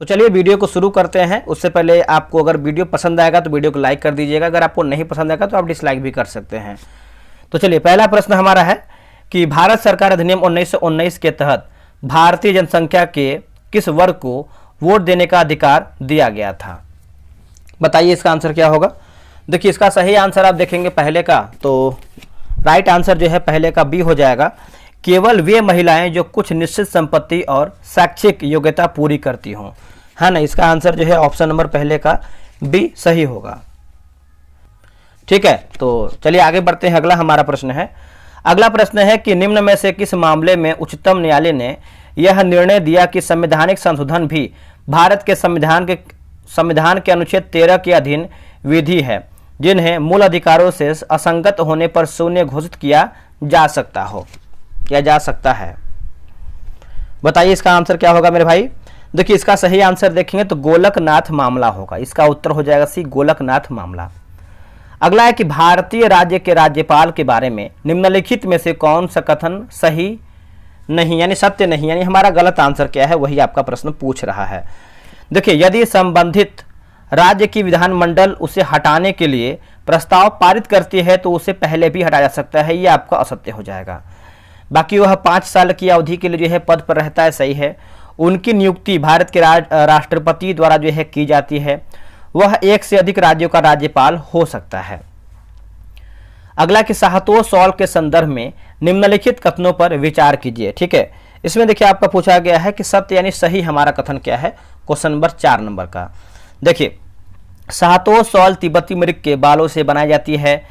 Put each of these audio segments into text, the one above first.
तो चलिए वीडियो को शुरू करते हैं। उससे पहले आपको अगर वीडियो पसंद आएगा तो वीडियो को लाइक कर दीजिएगा, अगर आपको नहीं पसंद आएगा तो आप डिसलाइक भी कर सकते हैं। तो चलिए पहला प्रश्न हमारा है कि भारत सरकार अधिनियम 1919 के तहत भारतीय जनसंख्या के किस वर्ग को वोट देने का अधिकार दिया गया था? बताइए इसका आंसर क्या होगा। देखिए इसका सही आंसर आप देखेंगे पहले का, तो राइट आंसर जो है पहले का बी हो जाएगा। केवल वे महिलाएं जो कुछ निश्चित संपत्ति और शैक्षिक योग्यता पूरी करती हों, है ना। इसका आंसर जो है ऑप्शन नंबर पहले का बी सही होगा। ठीक है, तो चलिए आगे बढ़ते हैं। अगला हमारा प्रश्न है, अगला प्रश्न है कि निम्न में से किस मामले में उच्चतम न्यायालय ने यह निर्णय दिया कि संवैधानिक संशोधन भी भारत के संविधान के अनुच्छेद 13 के अधीन विधि है, जिन्हें मूल अधिकारों से असंगत होने पर शून्य घोषित किया जा सकता हो या जा सकता है। बताइए इसका आंसर क्या होगा मेरे भाई। देखिए इसका सही आंसर देखेंगे तो गोलकनाथ मामला होगा। इसका उत्तर हो जाएगा सी, गोलकनाथ मामला। अगला है कि भारतीय राज्य के राज्यपाल के बारे में निम्नलिखित में से कौन सा कथन सही नहीं यानी सत्य नहीं, यानी हमारा गलत आंसर क्या है वही आपका प्रश्न पूछ रहा है। देखिए यदि संबंधित राज्य की विधानमंडल उसे हटाने के लिए प्रस्ताव पारित करती है तो उसे पहले भी हटाया जा सकता है, ये आपका असत्य हो जाएगा। बाकी वह 5 साल की अवधि के लिए जो है पद पर रहता है, सही है। उनकी नियुक्ति भारत के राष्ट्रपति द्वारा जो है की जाती है। वह एक से अधिक राज्यों का राज्यपाल हो सकता है। अगला कि शाहतोष सॉल्व के संदर्भ में निम्नलिखित कथनों पर विचार कीजिए। ठीक है, इसमें देखिए आपका पूछा गया है कि सत्य यानी सही हमारा कथन क्या है, क्वेश्चन नंबर 4 नंबर का। देखिए शाहतोष सॉल्व तिब्बती मृग के बालों से बनाई जाती है।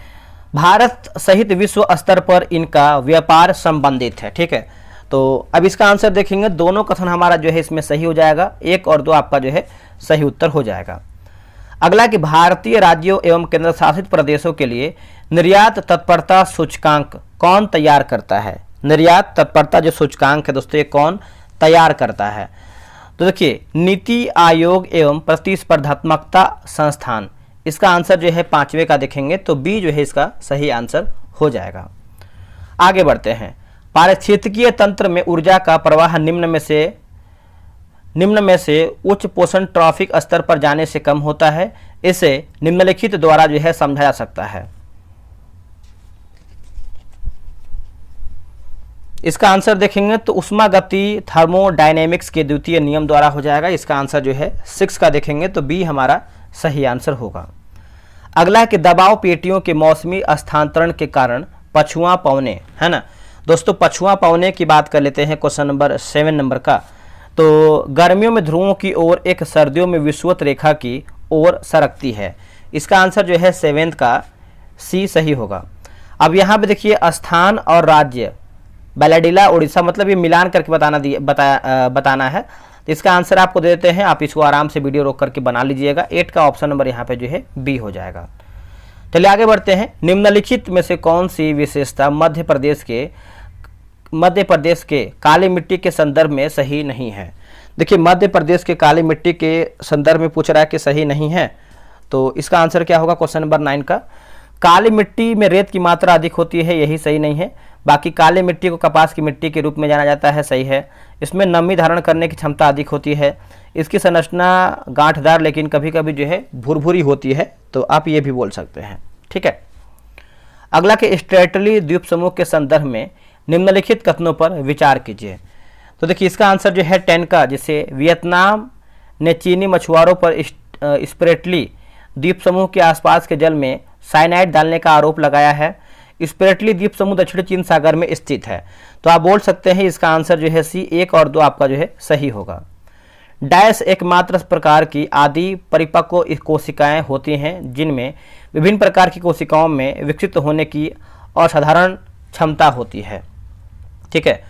भारत सहित विश्व स्तर पर इनका व्यापार संबंधित है। ठीक है, तो अब इसका आंसर देखेंगे, दोनों कथन हमारा जो है इसमें सही हो जाएगा, 1 और 2 आपका जो है सही उत्तर हो जाएगा। अगला कि भारतीय राज्यों एवं केंद्र शासित प्रदेशों के लिए निर्यात तत्परता सूचकांक कौन तैयार करता है? निर्यात तत्परता जो सूचकांक है दोस्तों, ये कौन तैयार करता है? तो देखिए नीति आयोग एवं प्रतिस्पर्धात्मकता संस्थान, इसका आंसर जो है 5वें का देखेंगे तो बी जो है इसका सही आंसर हो जाएगा। आगे बढ़ते हैं। पारिस्थितिकीय तंत्र में ऊर्जा का प्रवाह निम्न में से उच्च पोषण ट्रॉफिक स्तर पर जाने से कम होता है। इसे निम्नलिखित द्वारा जो है समझा जा सकता है। इसका आंसर देखेंगे तो उष्मागति थर्मोडायनेमिक्स के द्वितीय नियम द्वारा हो जाएगा। इसका आंसर जो है 6 का देखेंगे तो बी हमारा सही आंसर होगा। अगला है कि दबाव पेटियों के मौसमी स्थानांतरण के कारण पछुआ पौने, है ना दोस्तों, पछुआ पौने की बात कर लेते हैं क्वेश्चन नंबर 7 नंबर का। तो गर्मियों में ध्रुवों की ओर एक सर्दियों में विषुवत रेखा की ओर सरकती है। इसका आंसर जो है 7 का सी सही होगा। अब यहाँ पे देखिए स्थान और राज्य बैलाडिला उड़ीसा, मतलब ये मिलान करके बताना है। तो इसका आंसर आपको दे देते हैं, आप इसको आराम से वीडियो रोक करके बना लीजिएगा। 8 का ऑप्शन नंबर यहाँ पे जो है बी हो जाएगा। चलिए आगे बढ़ते हैं। निम्नलिखित में से कौन सी विशेषता मध्य प्रदेश के काली मिट्टी के संदर्भ में सही नहीं है? देखिए मध्य प्रदेश के काली मिट्टी के संदर्भ में पूछ रहा है कि सही नहीं है, तो इसका आंसर क्या होगा क्वेश्चन नंबर 9 का? काली मिट्टी में रेत की मात्रा अधिक होती है, यही सही नहीं है। बाकी काली मिट्टी को कपास की मिट्टी के रूप में जाना जाता है, सही है। इसमें नमी धारण करने की क्षमता अधिक होती है। इसकी संरचना गांठदार लेकिन कभी कभी जो है भुरभुरी होती है, तो आप ये भी बोल सकते हैं। ठीक है, अगला के स्ट्रेटली द्वीप समूह के संदर्भ में निम्नलिखित कथनों पर विचार कीजिए। तो देखिए इसका आंसर जो है 10 का, जिसे वियतनाम ने चीनी मछुआरों पर स्प्रेटली द्वीप समूह के आसपास के जल में साइनाइड डालने का आरोप लगाया है। स्प्रेटली द्वीप समूह दक्षिण चीन सागर में स्थित है, तो आप बोल सकते हैं इसका आंसर जो है सी, 1 और 2 आपका जो है सही होगा। डैश एकमात्र प्रकार की आदि परिपक्व कोशिकाएं होती हैं जिनमें विभिन्न प्रकार की कोशिकाओं में विकसित होने की असाधारण क्षमता होती है। ठीक है,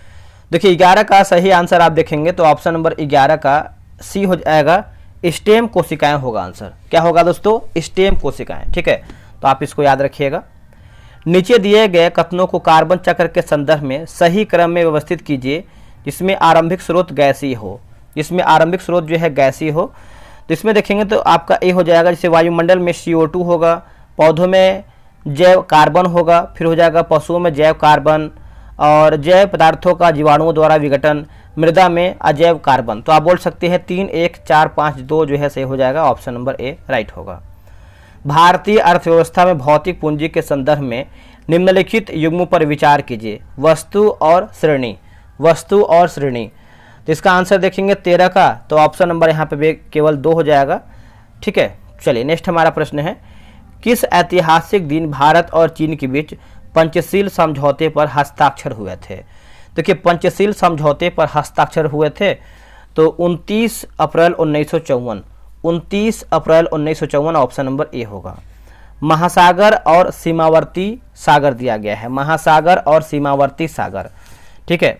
देखिए 11 का सही आंसर आप देखेंगे तो ऑप्शन नंबर 11 का सी हो जाएगा, स्टेम कोशिकाएं होगा आंसर। क्या होगा दोस्तों? स्टेम कोशिकाएं। ठीक है, तो आप इसको याद रखिएगा। नीचे दिए गए कथनों को कार्बन चक्र के संदर्भ में सही क्रम में व्यवस्थित कीजिए जिसमें आरंभिक स्रोत गैसीय हो। जिसमें आरंभिक स्रोत जो है गैसीय हो, तो इसमें देखेंगे तो आपका ए हो जाएगा। जैसे वायुमंडल में CO2 होगा, पौधों में जैव कार्बन होगा, फिर हो जाएगा पशुओं में जैव कार्बन, और जैव पदार्थों का जीवाणुओं द्वारा विघटन, मृदा में अजैव कार्बन। तो आप बोल सकते हैं 3, 1, 4, 5, 2 जो है सही हो जाएगा, ऑप्शन नंबर ए राइट होगा। भारतीय अर्थव्यवस्था में भौतिक पूंजी के संदर्भ में निम्नलिखित युग्मों पर विचार कीजिए। वस्तु और श्रेणी, वस्तु और श्रेणी। तो इसका आंसर देखेंगे 13 का, तो ऑप्शन नंबर यहाँ पे केवल 2 हो जाएगा। ठीक है, चलिए नेक्स्ट हमारा प्रश्न है, किस ऐतिहासिक दिन भारत और चीन के बीच पंचशील समझौते पर हस्ताक्षर हुए थे? देखिए पंचशील समझौते पर हस्ताक्षर हुए थे तो 29 अप्रैल 1954, 29 अप्रैल 1954 ऑप्शन नंबर ए होगा। महासागर और सीमावर्ती सागर दिया गया है, महासागर और सीमावर्ती सागर। ठीक है,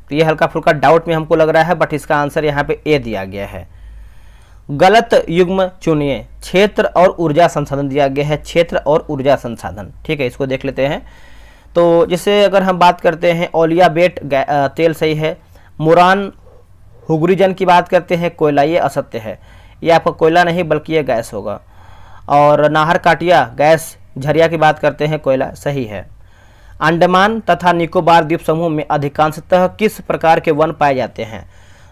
तो ये हल्का फुल्का डाउट में हमको लग रहा है, बट इसका आंसर यहाँ पे ए दिया गया है। गलत युग्म चुनिए। क्षेत्र और ऊर्जा संसाधन दिया गया है, क्षेत्र और ऊर्जा संसाधन। ठीक है, इसको देख लेते हैं। तो जैसे अगर हम बात करते हैं ओलिया बेट तेल सही है, मुरान हुगरीजन की बात करते हैं कोयला, ये असत्य है, ये आपका कोयला नहीं बल्कि ये गैस होगा। और नाहर काटिया गैस झरिया की बात करते हैं, कोयला सही है। अंडमान तथा निकोबार द्वीप समूह में अधिकांशतः किस प्रकार के वन पाए जाते हैं?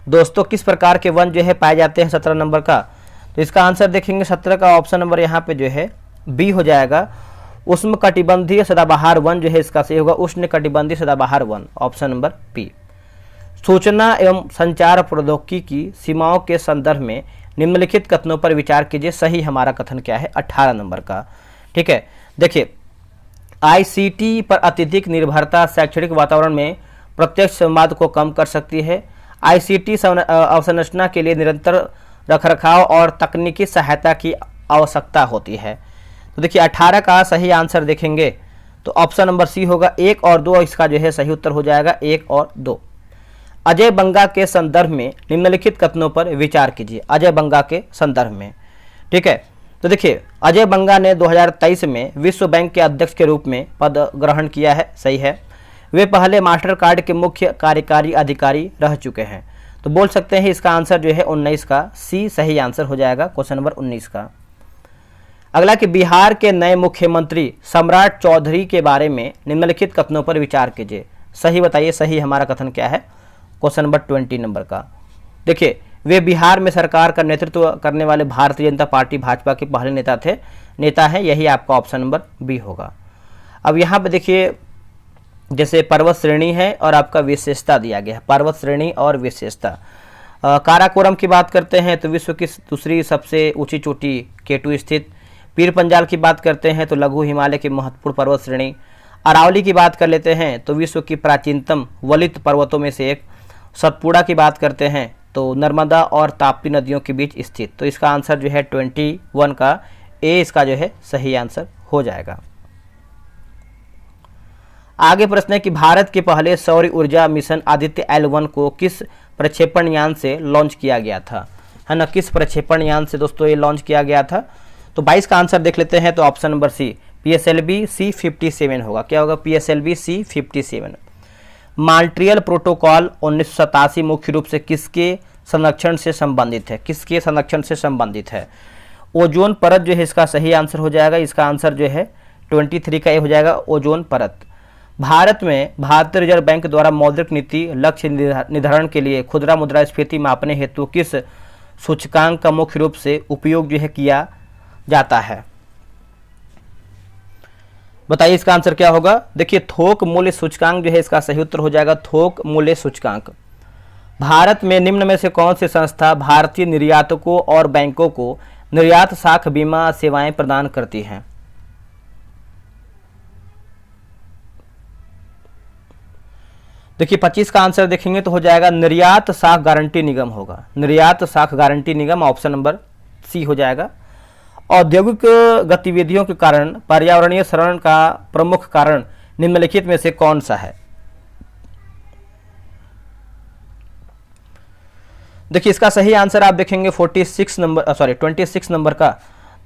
दोस्तों किस प्रकार के वन जो है पाए जाते हैं 17 नंबर का? तो इसका आंसर देखेंगे 17 का ऑप्शन नंबर यहाँ पे जो है बी हो जाएगा। उष्ण कटिबंधीय सदाबहार वन जो है इसका सही होगा, उष्ण कटिबंधीय सदाबहार वन, ऑप्शन नंबर बी। सूचना एवं संचार प्रौद्योगिकी की सीमाओं के संदर्भ में निम्नलिखित कथनों पर विचार कीजिए। सही हमारा कथन क्या है? 18 नंबर का। ठीक है, देखिए आईसीटी पर अत्यधिक निर्भरता शैक्षणिक वातावरण में प्रत्यक्ष संवाद को कम कर सकती है। आईसीटी अवसंरचना के लिए निरंतर रखरखाव और तकनीकी सहायता की आवश्यकता होती है। तो देखिए 18 का सही आंसर देखेंगे तो ऑप्शन नंबर सी होगा। 1 और 2 इसका जो है सही उत्तर हो जाएगा, 1 और 2। अजय बंगा के संदर्भ में निम्नलिखित कथनों पर विचार कीजिए। अजय बंगा के संदर्भ में, ठीक है, तो देखिए अजय बंगा ने 2023 में विश्व बैंक के अध्यक्ष के रूप में पद ग्रहण किया है, सही है। वे पहले मास्टर कार्ड के मुख्य कार्यकारी अधिकारी रह चुके हैं। तो बोल सकते हैं इसका आंसर जो है 19 का सी सही आंसर हो जाएगा, क्वेश्चन नंबर 19 का। अगला कि बिहार के नए मुख्यमंत्री सम्राट चौधरी के बारे में निम्नलिखित कथनों पर विचार कीजिए। सही बताइए, सही हमारा कथन क्या है? क्वेश्चन नंबर 20 नंबर का। देखिए वे बिहार में सरकार का नेतृत्व करने वाले भारतीय जनता पार्टी भाजपा के पहले नेता हैं, यही आपका ऑप्शन नंबर बी होगा। अब यहाँ पे देखिए जैसे पर्वत श्रेणी है और आपका विशेषता दिया गया है, पर्वत श्रेणी और विशेषता। काराकोरम की बात करते हैं तो विश्व की दूसरी सबसे ऊंची चोटी केटू स्थित। पीर पंजाल की बात करते हैं तो लघु हिमालय की महत्वपूर्ण पर्वत श्रेणी। अरावली की बात कर लेते हैं तो विश्व की प्राचीनतम वलित पर्वतों में से एक। सतपुड़ा की बात करते हैं तो नर्मदा और ताप्ती नदियों के बीच स्थित। तो इसका आंसर जो है 21 का ए इसका जो है सही आंसर हो जाएगा। आगे प्रश्न है कि भारत के पहले सौर ऊर्जा मिशन आदित्य L1 को किस प्रक्षेपण यान से लॉन्च किया गया था, है ना? किस प्रक्षेपण यान से दोस्तों ये लॉन्च किया गया था? तो 22 का आंसर देख लेते हैं तो ऑप्शन नंबर सी PSLV C57 होगा। क्या होगा? PSLV C57। मॉन्ट्रियल प्रोटोकॉल 1987 मुख्य रूप से किसके संरक्षण से संबंधित है? किसके संरक्षण से संबंधित है? ओजोन परत जो है इसका सही आंसर हो जाएगा। इसका आंसर जो है 23 का ये हो जाएगा, ओजोन परत। भारत में भारतीय रिजर्व बैंक द्वारा मौद्रिक नीति लक्ष्य निर्धारण के लिए खुदरा मुद्रास्फीति मापने हेतु किस सूचकांक का मुख्य रूप से उपयोग जो है किया जाता है? बताइए इसका आंसर क्या होगा? देखिए थोक मूल्य सूचकांक जो है इसका सही उत्तर हो जाएगा, थोक मूल्य सूचकांक। भारत में निम्न में से कौन सी संस्था भारतीय निर्यातकों और बैंकों को निर्यात साख बीमा सेवाएं प्रदान करती हैं? देखिए 25 का आंसर देखेंगे तो हो जाएगा निर्यात साख गारंटी निगम होगा, निर्यात साख गारंटी निगम, ऑप्शन नंबर सी हो जाएगा। औद्योगिक गतिविधियों के कारण पर्यावरणीय क्षरण का प्रमुख कारण निम्नलिखित में से कौन सा है? देखिए इसका सही आंसर आप देखेंगे 26 नंबर का,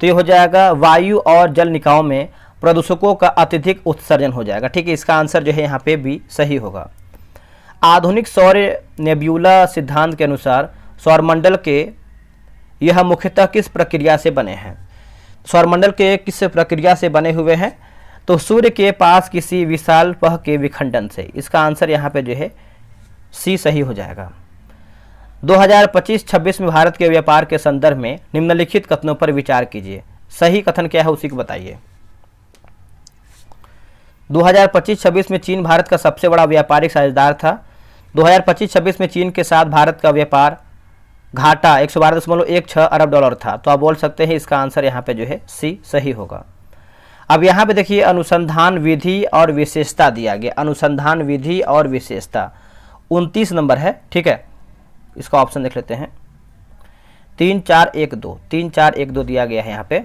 तो ये हो जाएगा वायु और जल निकायों में प्रदूषकों का अत्यधिक उत्सर्जन हो जाएगा। ठीक है, इसका आंसर जो है यहाँ पे भी सही होगा। आधुनिक सौर नेब्यूला सिद्धांत के अनुसार सौरमंडल के यह मुख्यतः किस प्रक्रिया से बने हैं? सौरमंडल के किस प्रक्रिया से बने हुए हैं? तो सूर्य के पास किसी विशाल पह के विखंडन से, इसका आंसर यहाँ पे जो है सी सही हो जाएगा। 2025-26 में भारत के व्यापार के संदर्भ में निम्नलिखित कथनों पर विचार कीजिए। सही कथन क्या है उसी को बताइए। 2025-26 में चीन भारत का सबसे बड़ा व्यापारिक साझेदार था। 2025-26 में चीन के साथ भारत का व्यापार घाटा 112.16 अरब डॉलर था। तो आप बोल सकते हैं इसका आंसर यहाँ पे जो है सी सही होगा। अब यहाँ पे देखिए अनुसंधान विधि और विशेषता दिया गया। अनुसंधान विधि और विशेषता 29 नंबर है, ठीक है। इसका ऑप्शन देख लेते हैं। 3 4 1 2 3 4 1 2 दिया गया है यहाँ पे।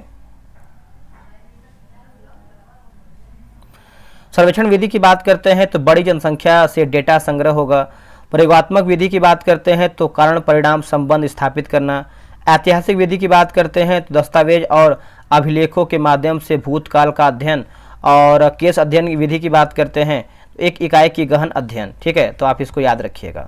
सर्वेक्षण विधि की बात करते हैं तो बड़ी जनसंख्या से डेटा संग्रह होगा। प्रयोगात्मक विधि की बात करते हैं तो कारण परिणाम संबंध स्थापित करना। ऐतिहासिक विधि की बात करते हैं तो दस्तावेज और अभिलेखों के माध्यम से भूतकाल का अध्ययन। और केस अध्ययन विधि की बात करते हैं एक इकाई की गहन अध्ययन, ठीक है। तो आप इसको याद रखिएगा।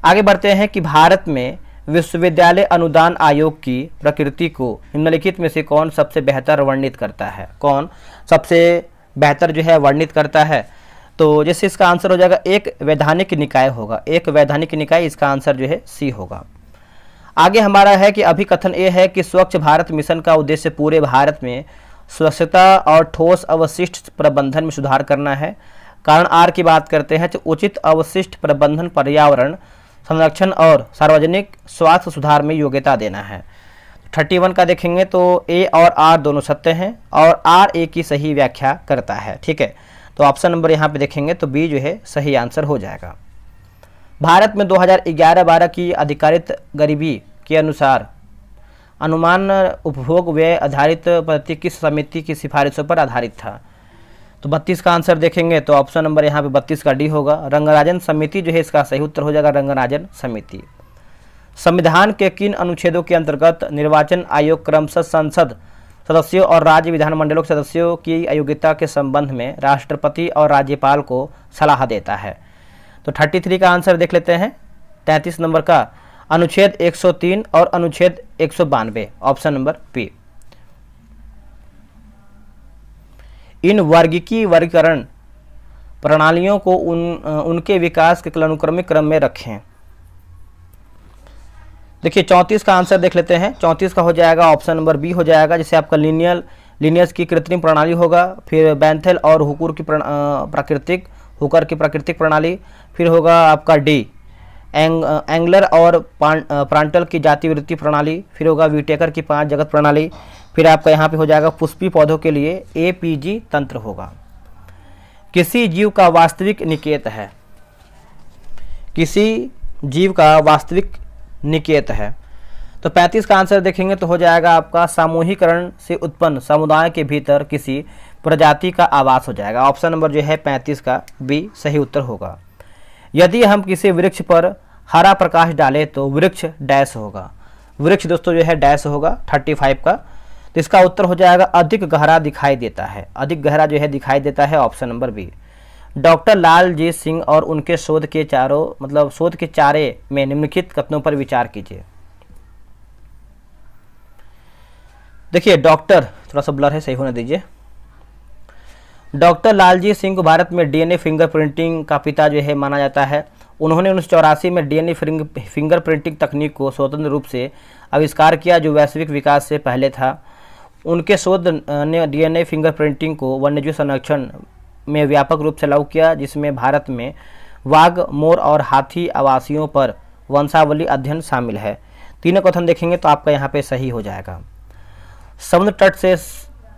आगे बढ़ते हैं कि भारत में विश्वविद्यालय अनुदान आयोग की प्रकृति को निम्नलिखित में से कौन सबसे बेहतर वर्णित करता है। कौन सबसे बेहतर जो है वर्णित करता है। तो जैसे इसका आंसर हो जाएगा एक वैधानिक निकाय होगा। एक वैधानिक निकाय, इसका आंसर जो है सी होगा। आगे हमारा है कि अभिकथन ये है कि स्वच्छ भारत मिशन का उद्देश्य पूरे भारत में स्वच्छता और ठोस अवशिष्ट प्रबंधन में सुधार करना है। कारण आर की बात करते हैं तो उचित अवशिष्ट प्रबंधन, पर्यावरण संरक्षण और सार्वजनिक स्वास्थ्य सुधार में योग्यता देना है। 31 का देखेंगे तो ए और आर दोनों सत्य हैं और आर ए की सही व्याख्या करता है, ठीक है। तो ऑप्शन नंबर यहाँ पे देखेंगे तो बी जो है सही आंसर हो जाएगा। भारत में 2011-12 की अधिकारित गरीबी के अनुसार अनुमान उपभोग व्यय आधारित पद्धति किस समिति की सिफारिशों पर आधारित था। तो 32 का आंसर देखेंगे तो ऑप्शन नंबर यहाँ पे 32 का डी होगा। रंगराजन समिति जो है इसका सही उत्तर हो जाएगा, रंगराजन समिति। संविधान के किन अनुच्छेदों के अंतर्गत निर्वाचन आयोग क्रमशः संसद सदस्यों और राज्य विधानमंडलों के सदस्यों की अयोग्यता के संबंध में राष्ट्रपति और राज्यपाल को सलाह देता है। तो 33 का आंसर देख लेते हैं। 33 नंबर का अनुच्छेद 103 और अनुच्छेद 192, ऑप्शन नंबर बी। इन वर्गीकरण प्रणालियों को उनके विकास के अनुक्रमिक क्रम में रखें। देखिए 34 का आंसर देख लेते हैं। 34 का हो जाएगा ऑप्शन नंबर बी हो जाएगा। जैसे आपका लीनियस की कृत्रिम प्रणाली होगा, फिर बैंथेल और हुकर की प्राकृतिक प्रणाली, फिर होगा आपका डी एंगलर और प्रांटल की जाति वृत्ति प्रणाली, फिर होगा विटेकर की 5 जगत प्रणाली, फिर आपका यहाँ पे हो जाएगा पुष्पी पौधों के लिए एपीजी तंत्र होगा। किसी जीव का वास्तविक निकेत है। किसी जीव का वास्तविक निकेत है। तो 35 का आंसर देखेंगे तो हो जाएगा आपका सामूहिकरण से उत्पन्न समुदाय के भीतर किसी प्रजाति का आवास हो जाएगा। ऑप्शन नंबर जो है 35 का बी सही उत्तर होगा। यदि हम किसी वृक्ष पर हरा प्रकाश डालें तो वृक्ष डैश होगा। वृक्ष दोस्तों जो है डैश होगा 35 का। तो इसका उत्तर हो जाएगा अधिक गहरा दिखाई देता है। अधिक गहरा जो है दिखाई देता है, option number B. Doctor Laljit Singh और उनके शोध के शोध के चारे में निम्नलिखित कथनों पर विचार कीजिए। देखिए डॉक्टर, थोड़ा सा ब्लर है, सही होने दीजिए। डॉक्टर लालजीत सिंह को भारत में डीएनए फिंगरप्रिंटिंग का पिता जो है माना जाता है। उन्होंने 1984 में डीएनए फिंगरप्रिंटिंग तकनीक को स्वतंत्र रूप से आविष्कार किया जो वैश्विक विकास से पहले था। उनके शोध ने डीएनए फिंगरप्रिंटिंग को वन्यजीव संरक्षण में व्यापक रूप से लागू किया, जिसमें भारत में वाघ, मोर और हाथी आवासियों पर वंशावली अध्ययन शामिल है। तीनों कथन देखेंगे तो आपका यहाँ पे सही हो जाएगा। समुद्र तट से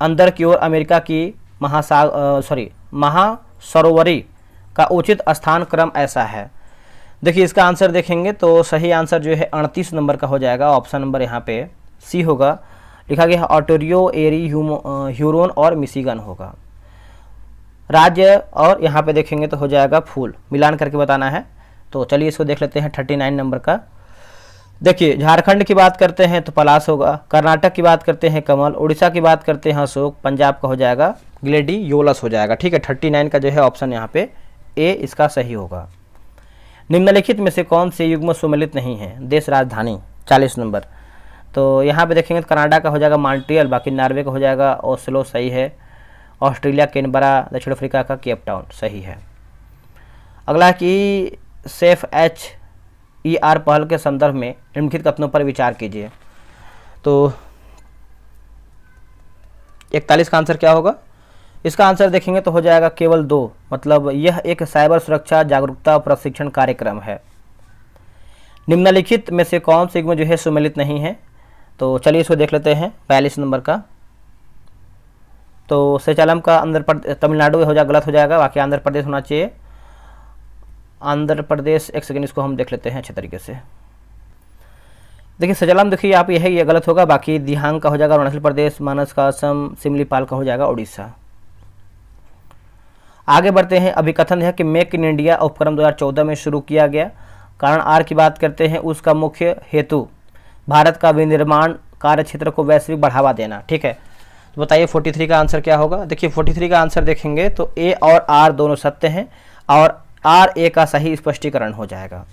अंदर की ओर अमेरिका की महासरोवरी का उचित स्थान क्रम ऐसा है। देखिए इसका आंसर देखेंगे तो सही आंसर जो है 38 नंबर का हो जाएगा। ऑप्शन नंबर यहाँ पे सी होगा। लिखा गया है ऑटोरियो, एरी, ह्यूरोन और मिशिगन होगा। राज्य और यहाँ पे देखेंगे तो हो जाएगा फूल, मिलान करके बताना है। तो चलिए इसको देख लेते हैं 39 नंबर का। देखिए झारखंड की बात करते हैं तो पलाश होगा, कर्नाटक की बात करते हैं कमल, उड़ीसा की बात करते हैं अशोक, पंजाब का हो जाएगा ग्लेडियोलस हो जाएगा। ठीक है, 39 का जो है ऑप्शन यहाँ पे ए इसका सही होगा। निम्नलिखित में से कौन से युग्म सुमेलित नहीं है? देश राजधानी 40 नंबर। तो यहाँ पे देखेंगे तो कनाडा का हो जाएगा मॉन्ट्रियल, बाकी नॉर्वे का हो जाएगा ओस्लो, सही है। ऑस्ट्रेलिया कैनबरा, दक्षिण अफ्रीका का केप टाउन, सही है। अगला कि सेफ HER पहल के संदर्भ में निम्नलिखित कथनों पर विचार कीजिए। तो 41 का आंसर क्या होगा? इसका आंसर देखेंगे तो हो जाएगा केवल 2, मतलब यह एक साइबर सुरक्षा जागरूकता प्रशिक्षण कार्यक्रम है। निम्नलिखित में से कौन से में जो है सम्मिलित नहीं है? तो चलिए इसको देख लेते हैं। 42 नंबर का, तो सेचालम का तमिलनाडु हो जाएगा, गलत हो जाएगा, बाकी आंध्र प्रदेश होना चाहिए। आंध्र प्रदेश, एक सेकंड इसको हम देख लेते हैं अच्छे तरीके से। देखिए सेचालम, देखिए आप ये गलत होगा, बाकी दिहांग का हो जाएगा अरुणाचल प्रदेश, मानस का असम, सिमलीपाल का हो जाएगा उड़ीसा। आगे बढ़ते हैं। अभिकथन है कि मेक इन इंडिया उपक्रम 2014 में शुरू किया गया। कारण आर की बात करते हैं, उसका मुख्य हेतु भारत का विनिर्माण कार्य क्षेत्र को वैश्विक बढ़ावा देना। ठीक है, तो बताइए 43 का आंसर क्या होगा? देखिए 43 का आंसर देखेंगे तो ए और आर दोनों सत्य हैं और आर ए का सही स्पष्टीकरण हो जाएगा।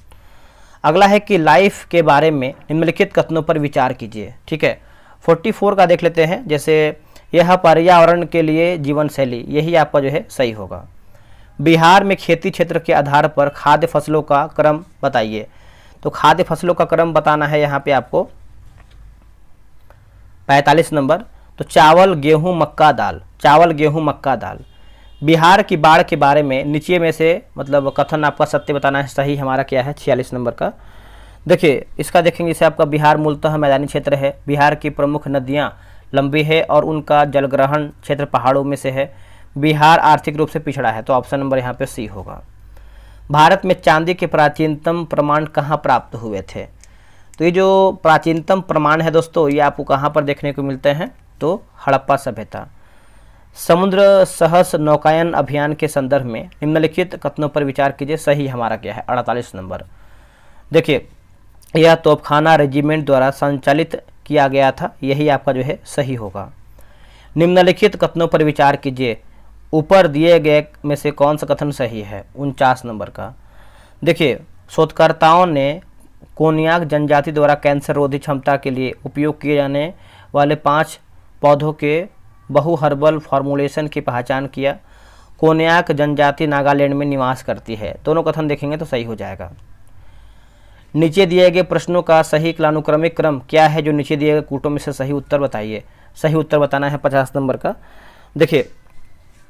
अगला है कि लाइफ के बारे में निम्नलिखित कथनों पर विचार कीजिए। ठीक है, 44 का देख लेते हैं। जैसे यह पर्यावरण के लिए जीवन शैली, यही आपका जो है सही होगा। बिहार में खेती क्षेत्र के आधार पर खाद्य फसलों का क्रम बताइए। तो खाद्य फसलों का क्रम बताना है यहाँ पे आपको। 45 नंबर, तो चावल, गेहूं, मक्का, दाल। चावल, गेहूं, मक्का, दाल। बिहार की बाढ़ के बारे में नीचे में से मतलब कथन आपका सत्य बताना है। सही हमारा क्या है? 46 नंबर का। देखिए इसका देखेंगे, जैसे आपका बिहार मूलतः मैदानी क्षेत्र है, बिहार की प्रमुख नदियां लंबी है और उनका जलग्रहण क्षेत्र पहाड़ों में से है। बिहार आर्थिक रूप से पिछड़ा है, तो ऑप्शन नंबर यहाँ पे सी होगा। भारत में चांदी के प्राचीनतम प्रमाण कहाँ प्राप्त हुए थे? तो ये जो प्राचीनतम प्रमाण है दोस्तों, ये आपको कहाँ पर देखने को मिलते हैं? तो हड़प्पा सभ्यता। समुद्र सहस नौकायन अभियान के संदर्भ में निम्नलिखित कथनों पर विचार कीजिए। सही हमारा क्या है? 48 नंबर। देखिए यह तोपखाना रेजिमेंट द्वारा संचालित किया गया था, यही आपका जो है सही होगा। निम्नलिखित कथनों पर विचार कीजिए। ऊपर दिए गए में से कौन सा कथन सही है? 49 नंबर का। देखिए शोधकर्ताओं ने कोनियाक जनजाति द्वारा कैंसर रोधी क्षमता के लिए उपयोग किए जाने वाले 5 पौधों के बहु हर्बल फॉर्मुलेशन की पहचान किया। कोनियाक जनजाति नागालैंड में निवास करती है। दोनों कथन देखेंगे तो सही हो जाएगा। नीचे दिए गए प्रश्नों का सही कालानुक्रमिक क्रम क्या है? जो नीचे दिए गए कूटों में से सही उत्तर बताइए। सही उत्तर बताना है 50 नंबर का। देखिए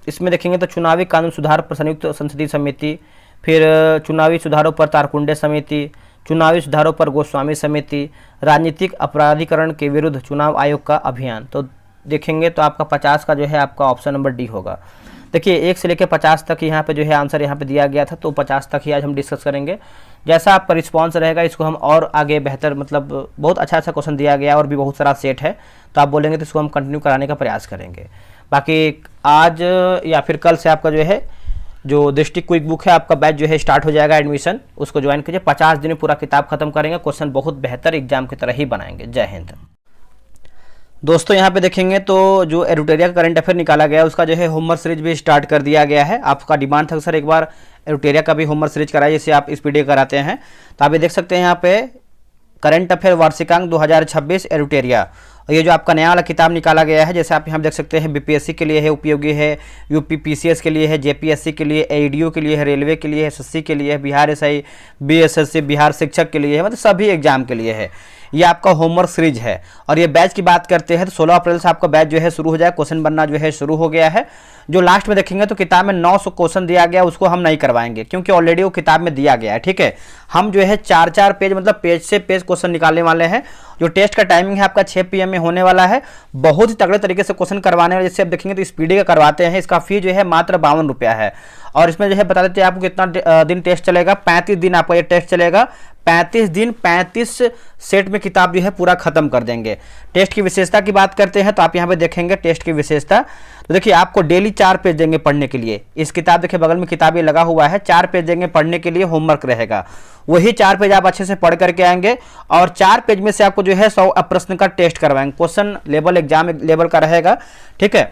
इसमें देखेंगे तो चुनावी कानून सुधार पर संयुक्त संसदीय समिति, फिर चुनावी सुधारों पर तारकुंडे समिति, चुनावी सुधारों पर गोस्वामी समिति, राजनीतिक अपराधीकरण के विरुद्ध चुनाव आयोग का अभियान। तो देखेंगे तो आपका 50 का जो है आपका ऑप्शन नंबर डी होगा। देखिए 1 से लेकर 50 तक यहाँ पे जो है आंसर यहाँ पे दिया गया था, तो 50 तक ही आज हम डिस्कस करेंगे। जैसा आपका रिस्पांस रहेगा इसको हम और आगे बेहतर, मतलब बहुत अच्छा क्वेश्चन दिया गया और भी बहुत सारा सेट है, तो आप बोलेंगे तो इसको हम कंटिन्यू कराने का प्रयास करेंगे। बाकी आज या फिर कल से आपका जो है जो डिस्ट्रिक्ट क्विक बुक है आपका बैच जो है स्टार्ट हो जाएगा, एडमिशन उसको ज्वाइन कीजिए। 50 दिन में पूरा किताब खत्म करेंगे, क्वेश्चन बहुत बेहतर एग्जाम की तरह ही बनाएंगे। जय हिंद। दोस्तों यहाँ पे देखेंगे तो जो एडुटेरिया का करंट अफेयर निकाला गया उसका जो है होमवर्क सीरीज भी स्टार्ट कर दिया गया है। आपका डिमांड था सर एक बार एडुटेरिया का भी होमवर्क सीरीज कराइए, जिससे आप इस पीडीएफ कराते हैं। तो आप ये देख सकते हैं यहाँ पे करंट अफेयर वार्षिकांक 2026 एडुटेरिया, और ये जो आपका नया वाला किताब निकाला गया है, जैसे आप यहाँ देख सकते हैं बीपीएससी के लिए है, उपयोगी है, यूपी पीसीएस के लिए है, जेपीएससी के लिए, एईडीओ के लिए है, रेलवे के लिए है, एसएससी के लिए है, बिहार एसआई, बीएसएससी, बिहार शिक्षक के लिए है, मतलब सभी एग्जाम के लिए है। ये आपका होमवर्क सीरीज है। और ये बैच की बात करते हैं तो 16 अप्रैल से आपका बैच जो है शुरू हो जाए, क्वेश्चन बनना जो है शुरू हो गया है। जो लास्ट में देखेंगे तो किताब में 900 क्वेश्चन दिया गया, उसको हम नहीं करवाएंगे क्योंकि ऑलरेडी वो किताब में दिया गया है। ठीक है, हम जो है 4-4 पेज, मतलब पेज से पेज क्वेश्चन निकालने वाले हैं। जो टेस्ट का टाइमिंग है आपका 6 PM में होने वाला है। बहुत ही तगड़े तरीके से क्वेश्चन करवाने वाले, जैसे आप देखेंगे तो स्पीडी का करवाते हैं। इसका फी जो है मात्र 52 रुपया है। और इसमें जो है बता देते हैं आपको कितना दिन टेस्ट चलेगा। 35 दिन आपका ये टेस्ट चलेगा। 35 दिन 35 सेट में किताब जो है पूरा खत्म कर देंगे। टेस्ट की विशेषता की बात करते हैं तो आप यहाँ पे देखेंगे टेस्ट की विशेषता। तो देखिए आपको डेली 4 पेज देंगे पढ़ने के लिए। इस किताब देखिए बगल में किताब ये लगा हुआ है, 4 पेज देंगे पढ़ने के लिए, होमवर्क रहेगा। वही 4 पेज आप अच्छे से पढ़ करके आएंगे और 4 पेज में से आपको जो है 100 प्रश्न का टेस्ट करवाएंगे। क्वेश्चन लेवल एग्जाम लेवल का रहेगा। ठीक है,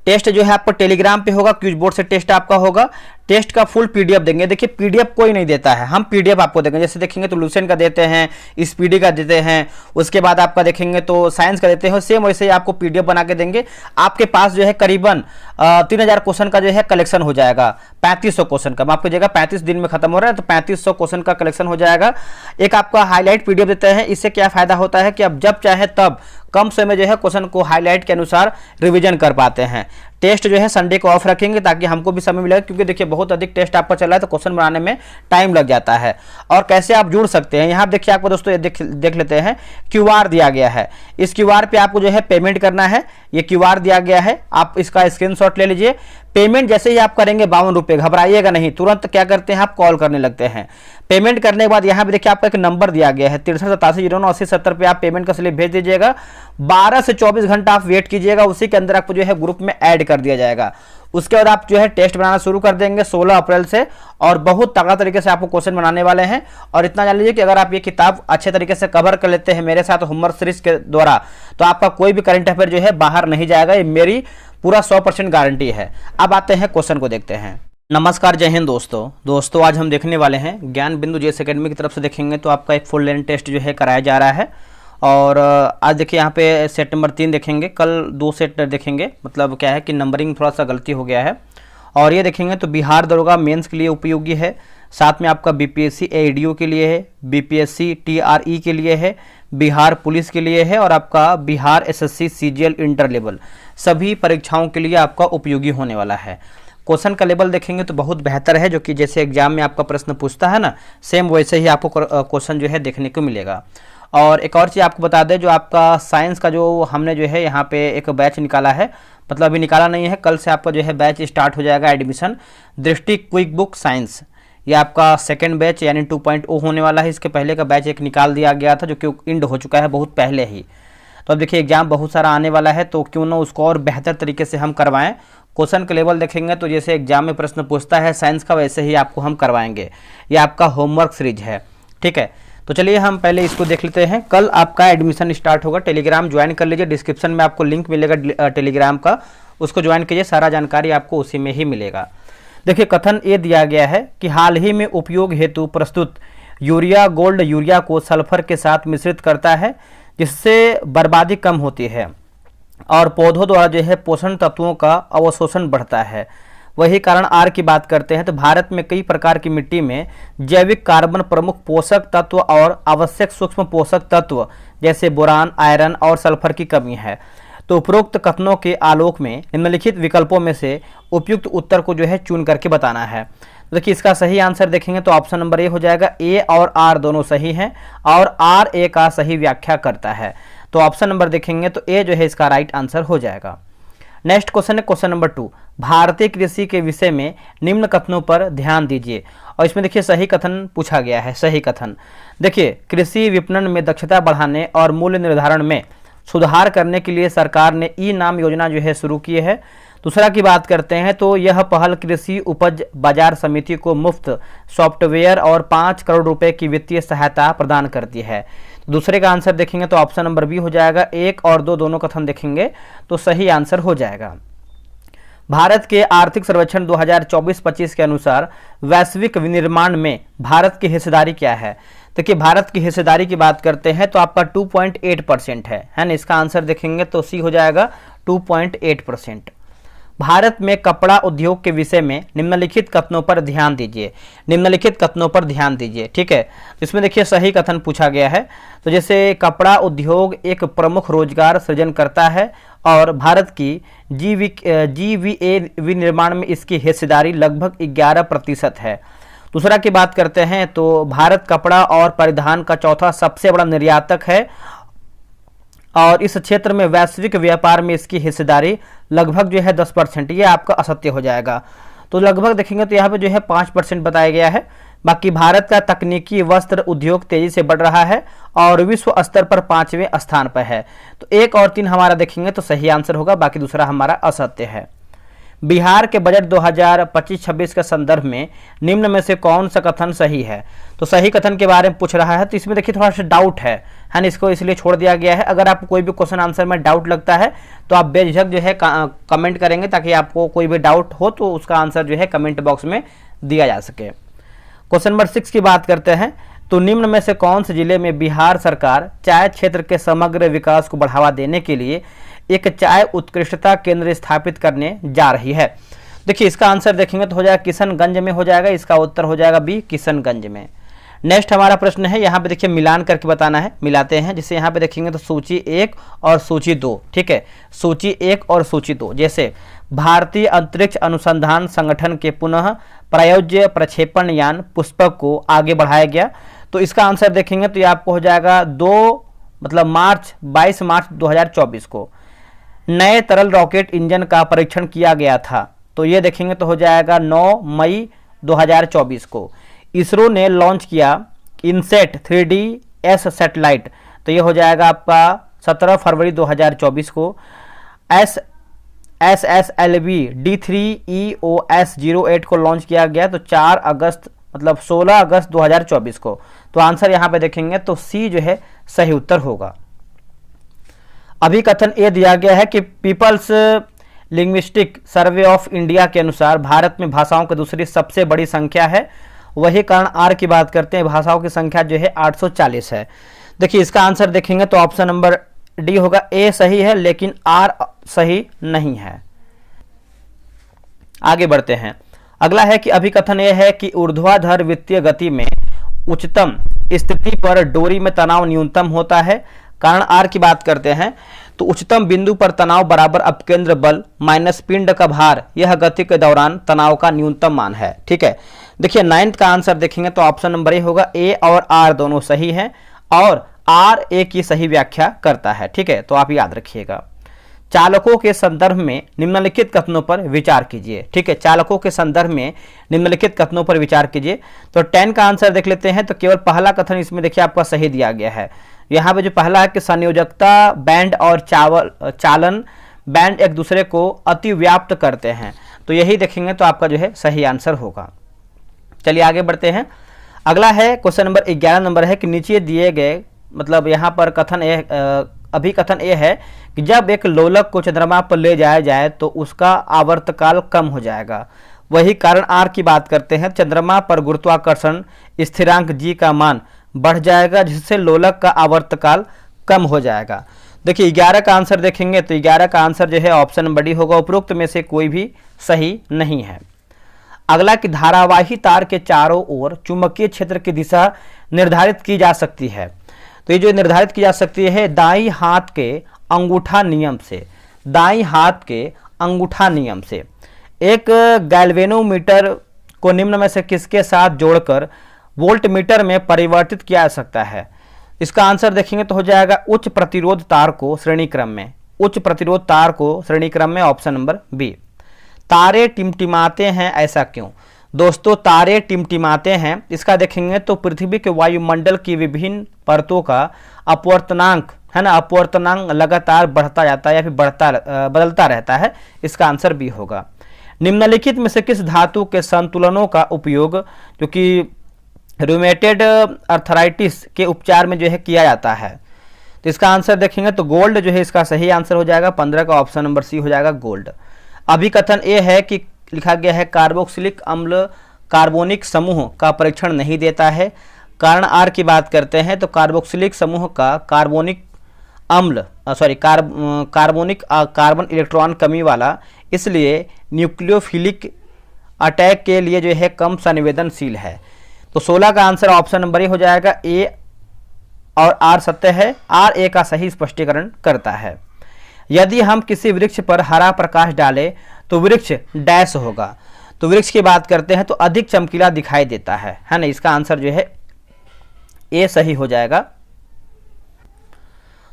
टेस्ट जो है आपको टेलीग्राम पे होगा, क्विज बोर्ड से टेस्ट आपका होगा। टेस्ट का फुल पीडीएफ देंगे। देखिए पीडीएफ कोई नहीं देता है, हम पीडीएफ आपको देंगे। जैसे देखेंगे तो लुसेंट का देते हैं, स्पीडी का देते हैं, उसके बाद आपका देखेंगे तो साइंस का देते हैं, सेम वैसे ही आपको पीडीएफ बना के देंगे। आपके पास जो है करीबन 3000 क्वेश्चन का जो है कलेक्शन हो जाएगा। 3500 क्वेश्चन का, माफ कीजिएगा 35 दिन में खत्म हो रहा है, तो 3500 क्वेश्चन का कलेक्शन हो जाएगा। एक आपका हाईलाइट पीडीएफ देते हैं। इससे क्या फायदा होता है कि आप जब चाहे तब कम समय में जो है क्वेश्चन को हाईलाइट के अनुसार रिवीजन कर पाते हैं। टेस्ट जो है संडे को ऑफ रखेंगे ताकि हमको भी समय मिलेगा, क्योंकि देखिए बहुत अधिक टेस्ट आपका चल रहा है तो क्वेश्चन बनाने में टाइम लग जाता है। और कैसे आप जुड़ सकते हैं, यहाँ देखिए आपको दोस्तों ये देख लेते हैं। क्यूआर दिया गया है, इस क्यूआर पे आपको जो है पेमेंट करना है। ये क्यूआर दिया गया है, आप इसका स्क्रीनशॉट ले लीजिए। पेमेंट जैसे ही आप करेंगे 52 रुपये, घबराइएगा नहीं, तुरंत क्या करते हैं आप कॉल करने लगते हैं। पेमेंट करने के बाद यहाँ पे देखिए आपका एक नंबर दिया गया है 6387098070 पे आप पेमेंट का स्लिप भेज दीजिएगा। 12 से 24 घंटा आप वेट कीजिएगा, उसी के अंदर आपको जो है ग्रुप में ऐड कर दिया जाएगा। उसके बाद आप जो है टेस्ट बनाना शुरू कर देंगे 16 अप्रैल से, और बहुत तगड़ा तरीके से आपको क्वेश्चन बनाने वाले हैं। और इतना जान लीजिए कि अगर आप ये किताब अच्छे तरीके से कवर कर लेते हैं मेरे साथ होमवर्क सीरीज के द्वारा, तो आपका कोई भी करंट अफेयर जो है बाहर नहीं जाएगा, ये मेरी पूरा 100% गारंटी है। अब आते हैं क्वेश्चन को देखते हैं। नमस्कार, जय हिंद दोस्तों आज हम देखने वाले हैं ज्ञान बिंदु जेएस एकेडमी की तरफ से देखेंगे तो आपका एक फुल लेंथ टेस्ट जो है कराया जा रहा है। और आज देखिए यहाँ पे सेट नंबर 3 देखेंगे, कल 2 सेट देखेंगे। मतलब क्या है कि नंबरिंग थोड़ा सा गलती हो गया है। और ये देखेंगे तो बिहार दरोगा मेंस के लिए उपयोगी है, साथ में आपका बीपीएससी एडीओ के लिए है, बीपीएससी टीआरई के लिए है, बिहार पुलिस के लिए है, और आपका Bihar SSC CGL inter level सभी परीक्षाओं के लिए आपका उपयोगी होने वाला है। क्वेश्चन का लेवल देखेंगे तो बहुत बेहतर है, जो कि जैसे एग्जाम में आपका प्रश्न पूछता है ना, सेम वैसे ही आपको क्वेश्चन जो है देखने को मिलेगा। और एक और चीज़ आपको बता दें, जो आपका साइंस का जो हमने जो है यहाँ पे एक बैच निकाला है, मतलब अभी निकाला नहीं है, कल से आपका जो है बैच स्टार्ट हो जाएगा एडमिशन। दृष्टि क्विक बुक साइंस, ये आपका सेकेंड बैच यानी 2.0 होने वाला है। इसके पहले का बैच एक निकाल दिया गया था जो कि इंड हो चुका है बहुत पहले ही। तो अब देखिए एग्जाम बहुत सारा आने वाला है, तो क्यों ना उसको और बेहतर तरीके से हम करवाएं। क्वेश्चन का लेवल देखेंगे तो जैसे एग्जाम में प्रश्न पूछता है साइंस का, वैसे ही आपको हम करवाएंगे। ये आपका होमवर्क सीरीज है, ठीक है। तो चलिए हम पहले इसको देख लेते हैं। कल आपका एडमिशन स्टार्ट होगा, टेलीग्राम ज्वाइन कर लीजिए, डिस्क्रिप्शन में आपको लिंक मिलेगा टेलीग्राम का, उसको ज्वाइन कीजिए, सारा जानकारी आपको उसी में ही मिलेगा। देखिए कथन ये दिया गया है कि हाल ही में उपयोग हेतु प्रस्तुत यूरिया गोल्ड यूरिया को सल्फर के साथ मिश्रित करता है, जिससे बर्बादी कम होती है और पौधों द्वारा जो है पोषण तत्वों का अवशोषण बढ़ता है। वही कारण आर की बात करते हैं तो भारत में कई प्रकार की मिट्टी में जैविक कार्बन प्रमुख पोषक तत्व और आवश्यक सूक्ष्म पोषक तत्व जैसे बोरान, आयरन और सल्फर की कमी है। तो उपरोक्त कथनों के आलोक में निम्नलिखित विकल्पों में से उपयुक्त उत्तर को जो है चुन करके बताना है। तो देखिए इसका सही आंसर देखेंगे तो ऑप्शन नंबर ए हो जाएगा। ए और आर दोनों सही हैं और आर ए का सही व्याख्या करता है, तो ऑप्शन नंबर देखेंगे तो ए जो है इसका राइट आंसर हो जाएगा। नेक्स्ट क्वेश्चन है क्वेश्चन नंबर 2, भारतीय कृषि के विषय में निम्न कथनों पर ध्यान दीजिए। और इसमें देखिए सही कथन पूछा गया है। सही कथन देखिए, कृषि विपणन में दक्षता बढ़ाने और मूल्य निर्धारण में सुधार करने के लिए सरकार ने ई नाम योजना जो है शुरू की है। दूसरा की बात करते हैं तो यह पहल कृषि उपज बाजार समिति को मुफ्त सॉफ्टवेयर और 5 करोड़ रुपए की वित्तीय सहायता प्रदान करती है। दूसरे का आंसर देखेंगे तो ऑप्शन नंबर बी हो जाएगा। 1 और 2 दोनों कथन देखेंगे तो सही आंसर हो जाएगा। भारत के आर्थिक सर्वेक्षण 2024-25 के अनुसार वैश्विक विनिर्माण में भारत की हिस्सेदारी क्या है। देखिए भारत की हिस्सेदारी की बात करते हैं तो आपका 2.8% है ना। इसका आंसर देखेंगे तो सी हो जाएगा 2.8%। भारत में कपड़ा उद्योग के विषय में निम्नलिखित कथनों पर ध्यान दीजिए। निम्नलिखित कथनों पर ध्यान दीजिए, ठीक है। इसमें देखिए सही कथन पूछा गया है। तो जैसे कपड़ा उद्योग एक प्रमुख रोजगार सृजन करता है और भारत की जीवीए विनिर्माण में इसकी हिस्सेदारी लगभग 11% है। दूसरा की बात करते हैं तो भारत कपड़ा और परिधान का चौथा सबसे बड़ा निर्यातक है और इस क्षेत्र में वैश्विक व्यापार में इसकी हिस्सेदारी लगभग जो है 10%। ये आपका असत्य हो जाएगा। तो लगभग देखेंगे तो यहाँ पे जो है 5% बताया गया है। बाकी भारत का तकनीकी वस्त्र उद्योग तेजी से बढ़ रहा है और विश्व स्तर पर 5वें स्थान पर है। तो 1 और 3 हमारा देखेंगे तो सही आंसर होगा, बाकी दूसरा हमारा असत्य है। बिहार के बजट 2025-26 के संदर्भ में निम्न में से कौन सा कथन सही है। तो सही कथन के बारे में पूछ रहा है, तो इसमें देखिए थोड़ा सा डाउट है ना, इसको इसलिए छोड़ दिया गया है। अगर आपको कोई भी क्वेश्चन आंसर में डाउट लगता है तो आप बेझिझक जो है कमेंट करेंगे, ताकि आपको कोई भी डाउट हो तो उसका आंसर जो है कमेंट बॉक्स में दिया जा सके। क्वेश्चन नंबर 6 की बात करते हैं, तो निम्न में से कौन से जिले में बिहार सरकार चाय क्षेत्र के समग्र विकास को बढ़ावा देने के लिए एक चाय उत्कृष्टता केंद्र स्थापित करने जा रही है। देखिए इसका आंसर देखेंगे तो हो जाएगा किशनगंज में हो जाएगा, इसका उत्तर हो जाएगा बी किशनगंज में। नेक्स्ट हमारा प्रश्न है, यहाँ पे देखिए मिलान करके बताना है, मिलाते हैं। जैसे यहाँ पे देखेंगे तो सूची 1 और सूची 2, ठीक है, सूची 1 और सूची 2। जैसे भारतीय अंतरिक्ष अनुसंधान संगठन के पुनः प्रायोज्य प्रक्षेपण यान पुष्पक को आगे बढ़ाया गया, तो इसका आंसर देखेंगे तो ये आपको हो जाएगा 22 मार्च 2024 को। नए तरल रॉकेट इंजन का परीक्षण किया गया था, तो ये देखेंगे तो हो जाएगा 9 मई 2024 को। इसरो ने लॉन्च किया इनसेट 3DS सैटेलाइट, तो ये हो जाएगा आपका 17 फरवरी 2024 को। SSLV D3EOS-08 को लॉन्च किया गया, तो 16 अगस्त 2024 को। तो आंसर यहाँ पे देखेंगे तो सी जो है सही उत्तर होगा। अभी कथन ए दिया गया है कि people's linguistic survey of India के अनुसार भारत में भाषाओं की दूसरी सबसे बड़ी संख्या है। वही कारण आर की बात करते हैं, भाषाओं की संख्या जो है 840 है। देखिए इसका आंसर देखेंगे तो ऑप्शन नंबर डी होगा, ए सही है लेकिन आर सही नहीं है। आगे बढ़ते हैं, अगला है कि अभिकथन यह है कि ऊर्ध्वाधर वित्तीय गति में उच्चतम स्थिति पर डोरी में तनाव न्यूनतम होता है। कारण आर की बात करते हैं तो उच्चतम बिंदु पर तनाव बराबर अपकेंद्र बल माइनस पिंड का भार, यह गति के दौरान तनाव का न्यूनतम मान है, ठीक है। देखिए 9th का आंसर देखेंगे तो ऑप्शन नंबर ए होगा, ए और आर दोनों सही हैं और आर ए की सही व्याख्या करता है, ठीक है, तो आप याद रखिएगा। चालकों के संदर्भ में निम्नलिखित कथनों पर विचार कीजिए, ठीक है, चालकों के संदर्भ में निम्नलिखित कथनों पर विचार कीजिए। तो 10 का आंसर देख लेते हैं, तो केवल पहला कथन इसमें देखिए आपका सही दिया गया है। यहाँ पे जो पहला है कि संयोजकता बैंड और चालन बैंड एक दूसरे को अतिव्याप्त करते हैं, तो यही देखेंगे तो आपका जो है सही आंसर होगा। चलिए आगे बढ़ते हैं, अगला है क्वेश्चन नंबर 11 नंबर है कि नीचे दिए गए, मतलब यहाँ पर कथन अभी कथन ये है कि जब एक लोलक को चंद्रमा पर ले जाया जाए तो उसका आवर्तकाल कम हो जाएगा। वही कारण आर की बात करते हैं, चंद्रमा पर गुरुत्वाकर्षण स्थिरांक जी का मान बढ़ जाएगा, जिससे लोलक का आवर्तकाल कम हो जाएगा। देखिए 11 का आंसर देखेंगे तो 11 का आंसर जो है ऑप्शन नंबर डी होगा, उपरोक्त में से कोई भी सही नहीं है। अगला कि धारावाही तार के चारों ओर चुंबकीय क्षेत्र की दिशा निर्धारित की जा सकती है, तो ये जो निर्धारित की जा सकती है दाईं हाथ के अंगूठा नियम से, दाईं हाथ के अंगूठा नियम से। एक गैल्वेनोमीटर को निम्न में से किसके साथ जोड़कर वोल्टमीटर में परिवर्तित किया जा सकता है। इसका आंसर देखेंगे तो हो जाएगा उच्च प्रतिरोध तार को श्रेणी क्रम में, उच्च प्रतिरोध तार को श्रेणी क्रम में, ऑप्शन नंबर बी। तारे टिमटिमाते हैं ऐसा क्यों। दोस्तों तारे टिमटिमाते हैं, इसका देखेंगे तो पृथ्वी के वायुमंडल की विभिन्न परतों का अपवर्तनांक है ना, अपवर्तनांक लगातार बढ़ता जाता है या फिर बदलता रहता है, इसका आंसर बी होगा। निम्नलिखित में से किस धातु के संतुलनों का उपयोग जो कि रूमेटेड अर्थराइटिस के उपचार में जो है किया जाता है, तो इसका आंसर देखेंगे तो गोल्ड जो है इसका सही आंसर हो जाएगा। 15 का ऑप्शन नंबर सी हो जाएगा गोल्ड। अभी कथन ये है कि लिखा गया है कार्बोक्सिलिक अम्ल कार्बोनिक समूह का परीक्षण नहीं देता है। कारण आर की बात करते हैं तो कार्बोक्सिलिक समूह का कार्बोनिक अम्ल कार्बन इलेक्ट्रॉन कमी वाला, इसलिए न्यूक्लियोफिलिक अटैक के लिए जो है कम संवेदनशील है। तो 16 का आंसर ऑप्शन नंबर ए हो जाएगा, ए और आर सत्य है, आर ए का सही स्पष्टीकरण करता है। यदि हम किसी वृक्ष पर हरा प्रकाश डालें तो वृक्ष डैश होगा, तो वृक्ष की बात करते हैं तो अधिक चमकीला दिखाई देता है ना, इसका आंसर जो है ए सही हो जाएगा।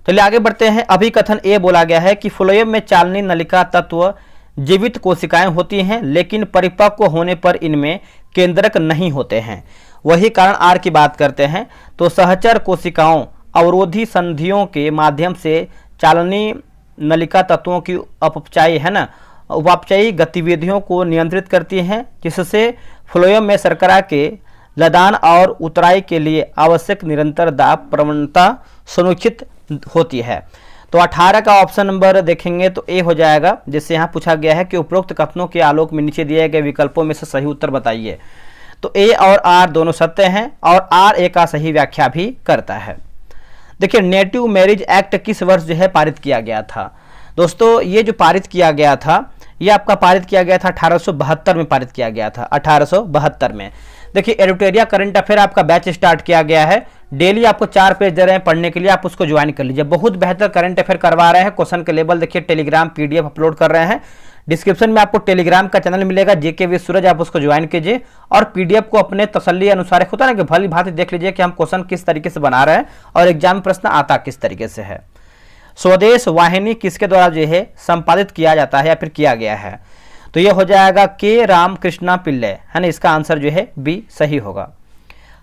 तो आगे बढ़ते हैं, अभी कथन ए बोला गया है कि फ्लोएम में चालनी नलिका तत्व जीवित कोशिकाएं होती हैं, लेकिन परिपक्व होने पर इनमें केंद्रक नहीं होते हैं। वही कारण आर की बात करते हैं तो सहचर कोशिकाओं अवरोधी संधियों के माध्यम से चालनी नलिका तत्वों की अपचयी है ना, उपापचयी गतिविधियों को नियंत्रित करती हैं, जिससे फ्लोएम में शर्करा के लदान और उतराई के लिए आवश्यक निरंतर दाब प्रवणता सुनिश्चित होती है। तो 18 का ऑप्शन नंबर देखेंगे तो ए हो जाएगा, जिससे यहाँ पूछा गया है कि उपरोक्त कथनों के आलोक में नीचे दिए गए विकल्पों में से सही उत्तर बताइए। तो ए और आर दोनों सत्य हैं और आर ए का सही व्याख्या भी करता है। देखिए, नेटिव मैरिज एक्ट किस वर्ष जो है पारित किया गया था। दोस्तों, ये जो पारित किया गया था, ये आपका पारित किया गया था 1872 में पारित किया गया था, 1872 में। देखिए, एडिटोरिया करंट अफेयर आपका बैच स्टार्ट किया गया है, डेली आपको 4 पेज दे रहे हैं पढ़ने के लिए, आप उसको ज्वाइन कर लीजिए। बहुत बेहतर करंट अफेयर करवा रहे हैं, क्वेश्चन के लेवल देखिए, टेलीग्राम पीडीएफ अपलोड कर रहे हैं। डिस्क्रिप्शन में आपको टेलीग्राम का चैनल मिलेगा, जेके वी सूरज, आप उसको ज्वाइन कीजिए और पीडीएफ को अपने तसल्ली अनुसार, होता है ना कि भली भांति देख लीजिए कि हम क्वेश्चन किस तरीके से बना रहे हैं और एग्जाम में प्रश्न आता किस तरीके से है। स्वदेश वाहिनी किसके द्वारा जो है संपादित किया जाता है या फिर किया गया है। तो ये हो जाएगा के रामकृष्णा पिल्ले, है ना, इसका आंसर जो है बी सही होगा।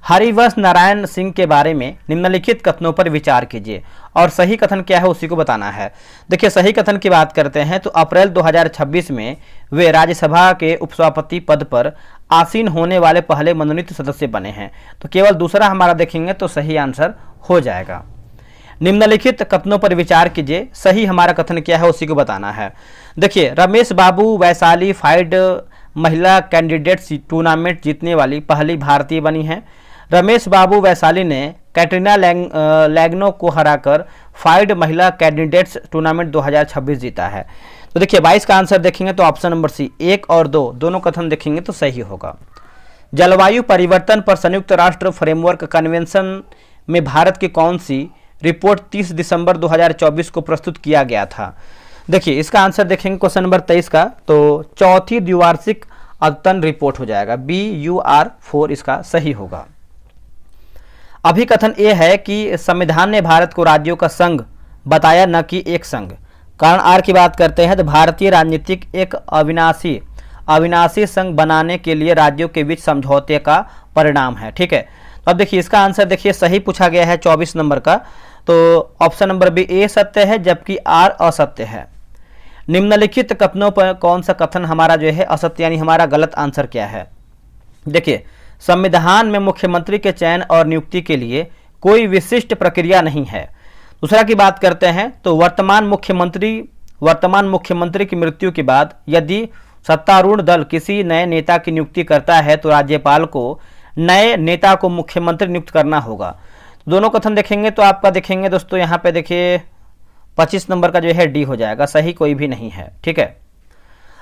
हरिवंश नारायण सिंह के बारे में निम्नलिखित कथनों पर विचार कीजिए और सही कथन क्या है उसी को बताना है। देखिए, सही कथन की बात करते हैं तो अप्रैल 2026 में वे राज्यसभा के उपसभापति पद पर आसीन होने वाले पहले मनोनीत सदस्य बने हैं। तो केवल दूसरा हमारा देखेंगे तो सही आंसर हो जाएगा। निम्नलिखित कथनों पर विचार कीजिए, सही हमारा कथन क्या है उसी को बताना है। देखिए, रमेश बाबू वैशाली फाइड महिला कैंडिडेट्स टूर्नामेंट जीतने वाली पहली भारतीय बनी हैं। रमेश बाबू वैशाली ने कैटरीना लैग्नो को हराकर फाइड महिला कैंडिडेट्स टूर्नामेंट 2026 जीता है। तो देखिए, 22 का आंसर देखेंगे तो ऑप्शन नंबर सी 1 और 2 दोनों कथन देखेंगे तो सही होगा। जलवायु परिवर्तन पर संयुक्त राष्ट्र फ्रेमवर्क कन्वेंशन में भारत की कौन सी रिपोर्ट 30 दिसंबर 2024 को प्रस्तुत किया गया था। देखिए, इसका आंसर देखेंगे क्वेश्चन नंबर 23 का, तो चौथी द्विवार्षिक अद्यतन रिपोर्ट हो जाएगा, BUR4 इसका सही होगा। अभिकथन ये है कि संविधान ने भारत को राज्यों का संघ बताया, न कि एक संघ। कारण आर की बात करते हैं तो भारतीय राजनीतिक एक अविनाशी संघ बनाने के लिए राज्यों के बीच समझौते का परिणाम है। ठीक है, तो अब देखिए इसका आंसर देखिए सही पूछा गया है 24 नंबर का, तो ऑप्शन नंबर बी ए सत्य है जबकि आर असत्य है। निम्नलिखित कथनों पर कौन सा कथन हमारा जो है असत्य, यानी हमारा गलत आंसर क्या है। देखिए, संविधान में मुख्यमंत्री के चयन और नियुक्ति के लिए कोई विशिष्ट प्रक्रिया नहीं है। दूसरा की बात करते हैं तो वर्तमान मुख्यमंत्री की मृत्यु के बाद यदि सत्तारूढ़ दल किसी नए नेता की नियुक्ति करता है तो राज्यपाल को नए नेता को मुख्यमंत्री नियुक्त करना होगा। दोनों कथन देखेंगे तो आपका देखेंगे दोस्तों यहाँ पे देखिए 25 नंबर का जो है डी हो जाएगा, सही कोई भी नहीं है। ठीक है,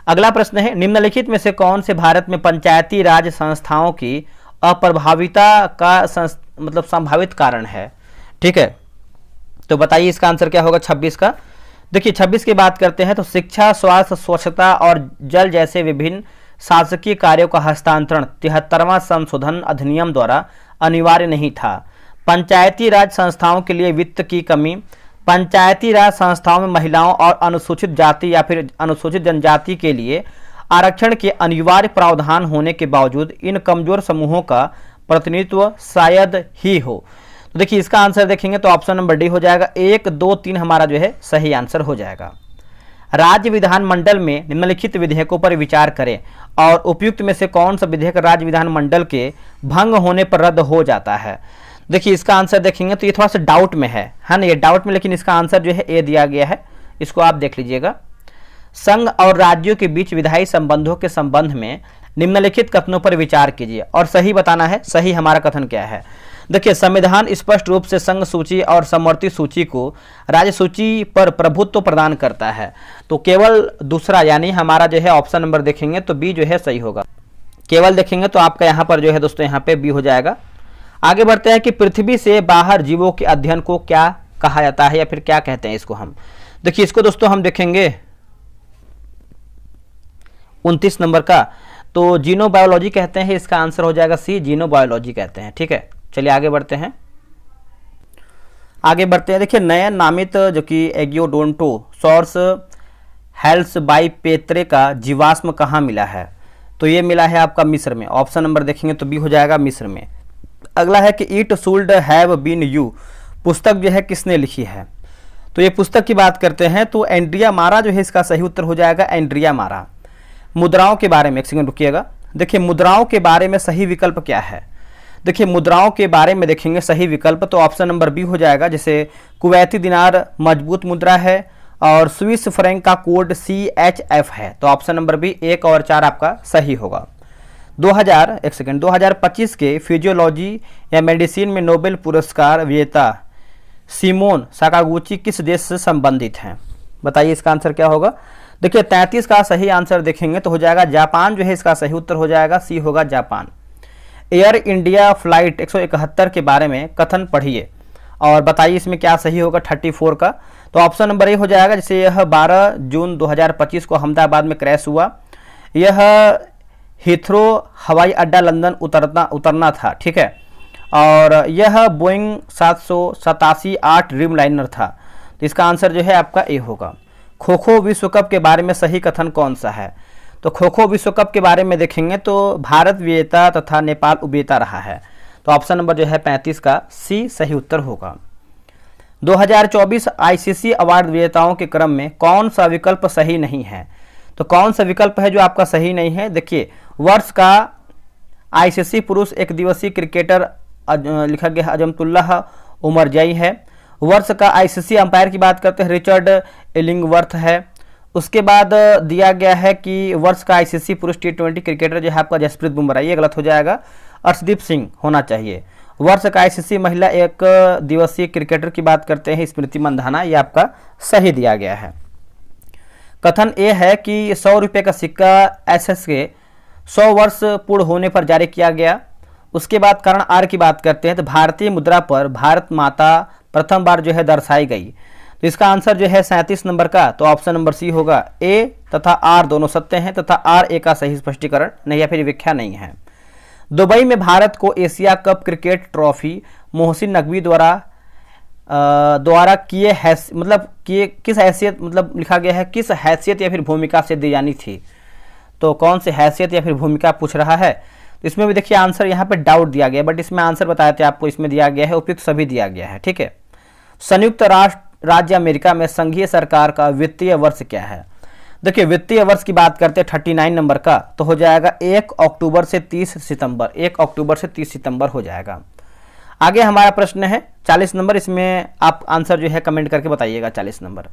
अगला प्रश्न है, निम्नलिखित में से कौन से भारत में पंचायती राज संस्थाओं की अप्रभाविता का संभावित कारण है। ठीक है, तो बताइए इसका आंसर क्या होगा 26 का। देखिए 26 की बात करते हैं तो शिक्षा, स्वास्थ्य, स्वच्छता और जल जैसे विभिन्न शासकीय कार्यों का हस्तांतरण 73वां संशोधन अधिनियम द्वारा अनिवार्य नहीं था। पंचायती राज संस्थाओं के लिए वित्त की कमी, पंचायती राज संस्थाओं में महिलाओं और अनुसूचित जाति या फिर अनुसूचित जनजाति के लिए आरक्षण के अनिवार्य प्रावधान होने के बावजूद इन कमजोर समूहों का प्रतिनिधित्व शायद ही हो। तो देखिए इसका आंसर देखेंगे तो ऑप्शन नंबर डी हो जाएगा, 1, 2, 3 हमारा जो है सही आंसर हो जाएगा। राज्य विधानमंडल में निम्नलिखित विधेयकों पर विचार करें और उपयुक्त में से कौन सा विधेयक राज्य विधानमंडल के भंग होने पर रद्द हो जाता है। देखिए इसका आंसर देखेंगे तो ये थोड़ा सा डाउट में है ना, ये डाउट में, लेकिन इसका आंसर जो है ए दिया गया है, इसको आप देख लीजिएगा। संघ और राज्यों के बीच विधायी संबंधों के संबंध में निम्नलिखित कथनों पर विचार कीजिए और सही बताना है, सही हमारा कथन क्या है। देखिए संविधान स्पष्ट रूप से संघ सूची और समवर्ती सूची को राज्य सूची पर प्रभुत्व प्रदान करता है। तो केवल दूसरा यानी हमारा जो है ऑप्शन नंबर देखेंगे तो बी जो है सही होगा। केवल देखेंगे तो आपका यहाँ पर जो है दोस्तों यहाँ पे बी हो जाएगा। आगे बढ़ते हैं कि पृथ्वी से बाहर जीवों के अध्ययन को क्या कहा जाता है या फिर क्या कहते हैं इसको हम। देखिए इसको दोस्तों हम देखेंगे 29 नंबर का, तो जीनोबायोलॉजी कहते हैं, इसका आंसर हो जाएगा सी, जीनोबायोलॉजी कहते हैं। ठीक है, चलिए आगे बढ़ते हैं। देखिए नया नामित जो कि एगियोडोंटो सॉर्स हेल्स बाई पेत्रे का जीवाश्म कहाँ मिला है। तो ये मिला है आपका मिस्र में, ऑप्शन नंबर देखेंगे तो बी हो जाएगा मिस्र में। अगला है कि it should have been you पुस्तक जो है किसने लिखी है। तो ये पुस्तक की बात करते हैं तो एंड्रिया मारा जो है इसका सही उत्तर हो जाएगा एंड्रिया मारा। मुद्राओं के बारे में एक सेकंड रुकिएगा। देखिए मुद्राओं के बारे में सही विकल्प क्या है। देखिए मुद्राओं के बारे में देखेंगे सही विकल्प तो ऑप्शन नंबर बी हो जाएगा। जैसे कुवैती दिनार मजबूत मुद्रा है और स्विस फ्रैंक का कोड CHF है। तो ऑप्शन नंबर बी 1 और 4 आपका सही होगा। 2025 के फिजियोलॉजी या मेडिसिन में नोबेल पुरस्कार विजेता सिमोन साकागुची किस देश से संबंधित हैं? बताइए इसका आंसर क्या होगा। देखिए 33 का सही आंसर देखेंगे तो हो जाएगा जापान जो है इसका सही उत्तर हो जाएगा, सी होगा जापान। एयर इंडिया फ्लाइट 171 के बारे में कथन पढ़िए और बताइए इसमें क्या सही होगा 34 का। तो ऑप्शन नंबर ए हो जाएगा। जैसे यह 12 जून 2025 को अहमदाबाद में क्रैश हुआ। यह हीथ्रो हवाई अड्डा लंदन उतरना था, ठीक है। और यह बोइंग 787-8 ड्रीम लाइनर था। तो इसका आंसर जो है आपका ए होगा। खो खो विश्व कप के बारे में सही कथन कौन सा है? तो खो खो विश्व कप के बारे में देखेंगे तो भारत विजेता तथा नेपाल उपविजेता रहा है। तो ऑप्शन नंबर जो है 35 का सी सही उत्तर होगा। 2024 ICC अवार्ड विजेताओं के क्रम में कौन सा विकल्प सही नहीं है? तो कौन सा विकल्प है जो आपका सही नहीं है? देखिए वर्ष का ICC पुरुष एक दिवसीय क्रिकेटर लिखा गया अजमतुल्लाह उमरजई है। वर्ष का ICC अंपायर की बात करते हैं रिचर्ड इलिंगवर्थ है। उसके बाद दिया गया है कि वर्ष का ICC पुरुष T20 क्रिकेटर जो है आपका जसप्रीत बुमराह, ये गलत हो जाएगा, अर्शदीप सिंह होना चाहिए। वर्ष का ICC महिला एक दिवसीय क्रिकेटर की बात करते हैं स्मृति मंधाना, ये आपका सही दिया गया है। कथन ए है कि 100 रुपये का सिक्का SS के 100 वर्ष पूर्ण होने पर जारी किया गया। उसके बाद कारण आर की बात करते हैं तो भारतीय मुद्रा पर भारत माता प्रथम बार जो है दर्शाई गई। तो इसका आंसर जो है 37 नंबर का, तो ऑप्शन नंबर सी होगा। ए तथा आर दोनों सत्य हैं तथा आर ए का सही स्पष्टीकरण नहीं या फिर व्याख्या नहीं है। दुबई में भारत को Asia cup cricket trophy Mohsin Naqvi द्वारा किस हैसियत लिखा गया है किस हैसियत या फिर भूमिका से दी जानी थी? तो कौन सी हैसियत या फिर भूमिका पूछ रहा है। तो इसमें भी देखिए आंसर यहाँ पे डाउट दिया गया, बट इसमें आंसर बताए थे आपको, इसमें दिया गया है उपयुक्त सभी दिया गया है, ठीक है। संयुक्त राज्य अमेरिका में संघीय सरकार का वित्तीय वर्ष क्या है? देखिए वित्तीय वर्ष की बात करते हैं 39 नंबर का, तो हो जाएगा 1 अक्टूबर से 30 सितंबर, 1 अक्टूबर से 30 सितंबर हो जाएगा। आगे हमारा प्रश्न है 40 नंबर, इसमें आप आंसर जो है कमेंट करके बताइएगा। 40 नंबर,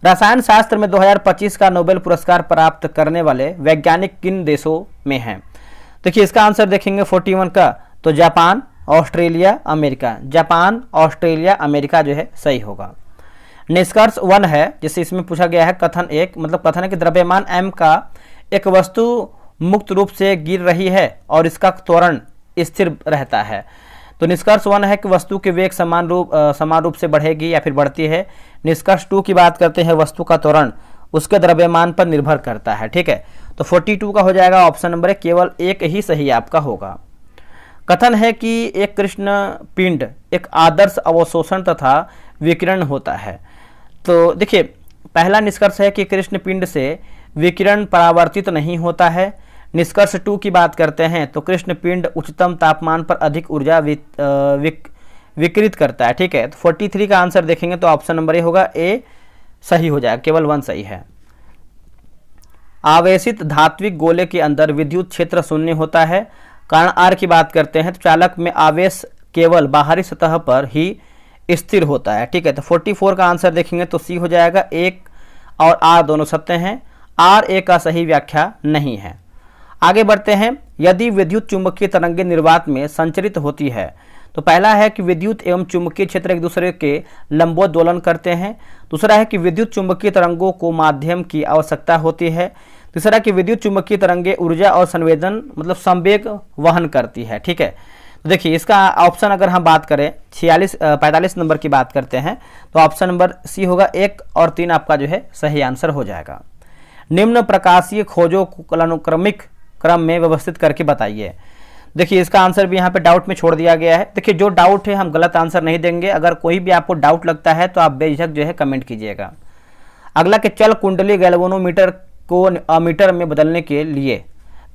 रसायन शास्त्र में 2025 का नोबेल पुरस्कार प्राप्त करने वाले वैज्ञानिक किन देशों में हैं? देखिए इसका आंसर देखेंगे 41 का, तो Japan, Australia, America. Japan, Australia, America जो है सही होगा। निष्कर्ष 1 है, जिससे इसमें पूछा गया है कथन एक, कथन है कि द्रव्यमान m का एक वस्तु मुक्त रूप से गिर रही है और इसका त्वरण स्थिर रहता है। तो निष्कर्ष 1 है कि वस्तु के वेग समान रूप से बढ़ेगी या फिर बढ़ती है। निष्कर्ष 2 की बात करते हैं वस्तु का त्वरण उसके द्रव्यमान पर निर्भर करता है, ठीक है। तो 42 का हो जाएगा ऑप्शन नंबर है, केवल एक ही सही आपका होगा। कथन है कि एक कृष्ण पिंड एक आदर्श अवशोषण तथा विकिरण होता है। तो देखिए पहला निष्कर्ष है कि कृष्ण पिंड से विकिरण परावर्तित नहीं होता है। निष्कर्ष 2 की बात करते हैं तो कृष्ण पिंड उच्चतम तापमान पर अधिक ऊर्जा विकिरित करता है, ठीक है। तो 43 का आंसर देखेंगे तो ऑप्शन नंबर ए होगा, ए सही हो जाएगा, केवल 1 सही है। आवेशित धात्विक गोले के अंदर विद्युत क्षेत्र शून्य होता है। कारण आर की बात करते हैं तो चालक में आवेश केवल बाहरी सतह पर ही स्थिर होता है, ठीक है। तो 44 का आंसर देखेंगे तो सी हो जाएगा। 1 और आर दोनों सत्य हैं, आर ए का सही व्याख्या नहीं है। आगे बढ़ते हैं, यदि विद्युत चुंबकीय तरंगें निर्वात में संचरित होती है तो पहला है कि विद्युत एवं चुंबकीय क्षेत्र एक दूसरे के लंबवत दोलन करते हैं। दूसरा है कि विद्युत चुंबकीय तरंगों को माध्यम की आवश्यकता होती है। तीसरा कि विद्युत चुंबकीय तरंगें ऊर्जा और संवेदन संवेग वहन करती है, ठीक है। तो देखिए इसका ऑप्शन अगर हम बात करें 45 नंबर की बात करते हैं तो ऑप्शन नंबर सी होगा। 1 और 3 आपका जो है सही आंसर हो जाएगा। निम्न प्रकाशीय खोजों को कालानुक्रमिक क्रम में व्यवस्थित करके बताइए। देखिए इसका आंसर भी यहाँ पे डाउट में छोड़ दिया गया है। देखिए जो डाउट है हम गलत आंसर नहीं देंगे, अगर कोई भी आपको डाउट लगता है तो आप बेझिझक जो है कमेंट कीजिएगा। अगला कि चल कुंडली गैल्वेनोमीटर को अमीटर में बदलने के लिए,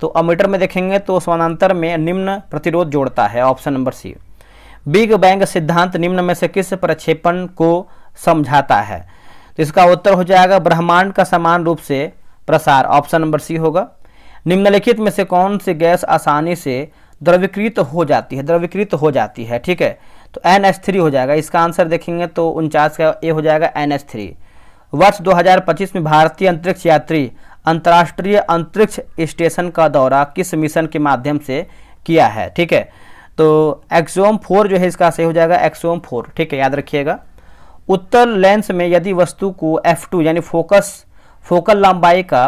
तो अमीटर में देखेंगे तो समानांतर में निम्न प्रतिरोध जोड़ता है, option number C. Big bang सिद्धांत निम्न में से किस प्रक्षेपण को समझाता है। तो इसका उत्तर हो जाएगा ब्रह्मांड का समान रूप से प्रसार, ऑप्शन नंबर सी होगा। निम्नलिखित में से कौन सी गैस आसानी से द्रवीकृत हो जाती है, द्रवीकृत हो जाती है, ठीक है, तो NH3 हो जाएगा। इसका आंसर देखेंगे तो 49 का ए हो जाएगा NH3। वर्ष 2025 में भारतीय अंतरिक्ष यात्री अंतर्राष्ट्रीय अंतरिक्ष स्टेशन का दौरा किस मिशन के माध्यम से किया है, ठीक है, तो एक्सोम 4 जो है इसका सही हो जाएगा एक्सोम 4, ठीक है, याद रखिएगा। उत्तल लेंस में यदि वस्तु को f2 यानी फोकल लंबाई का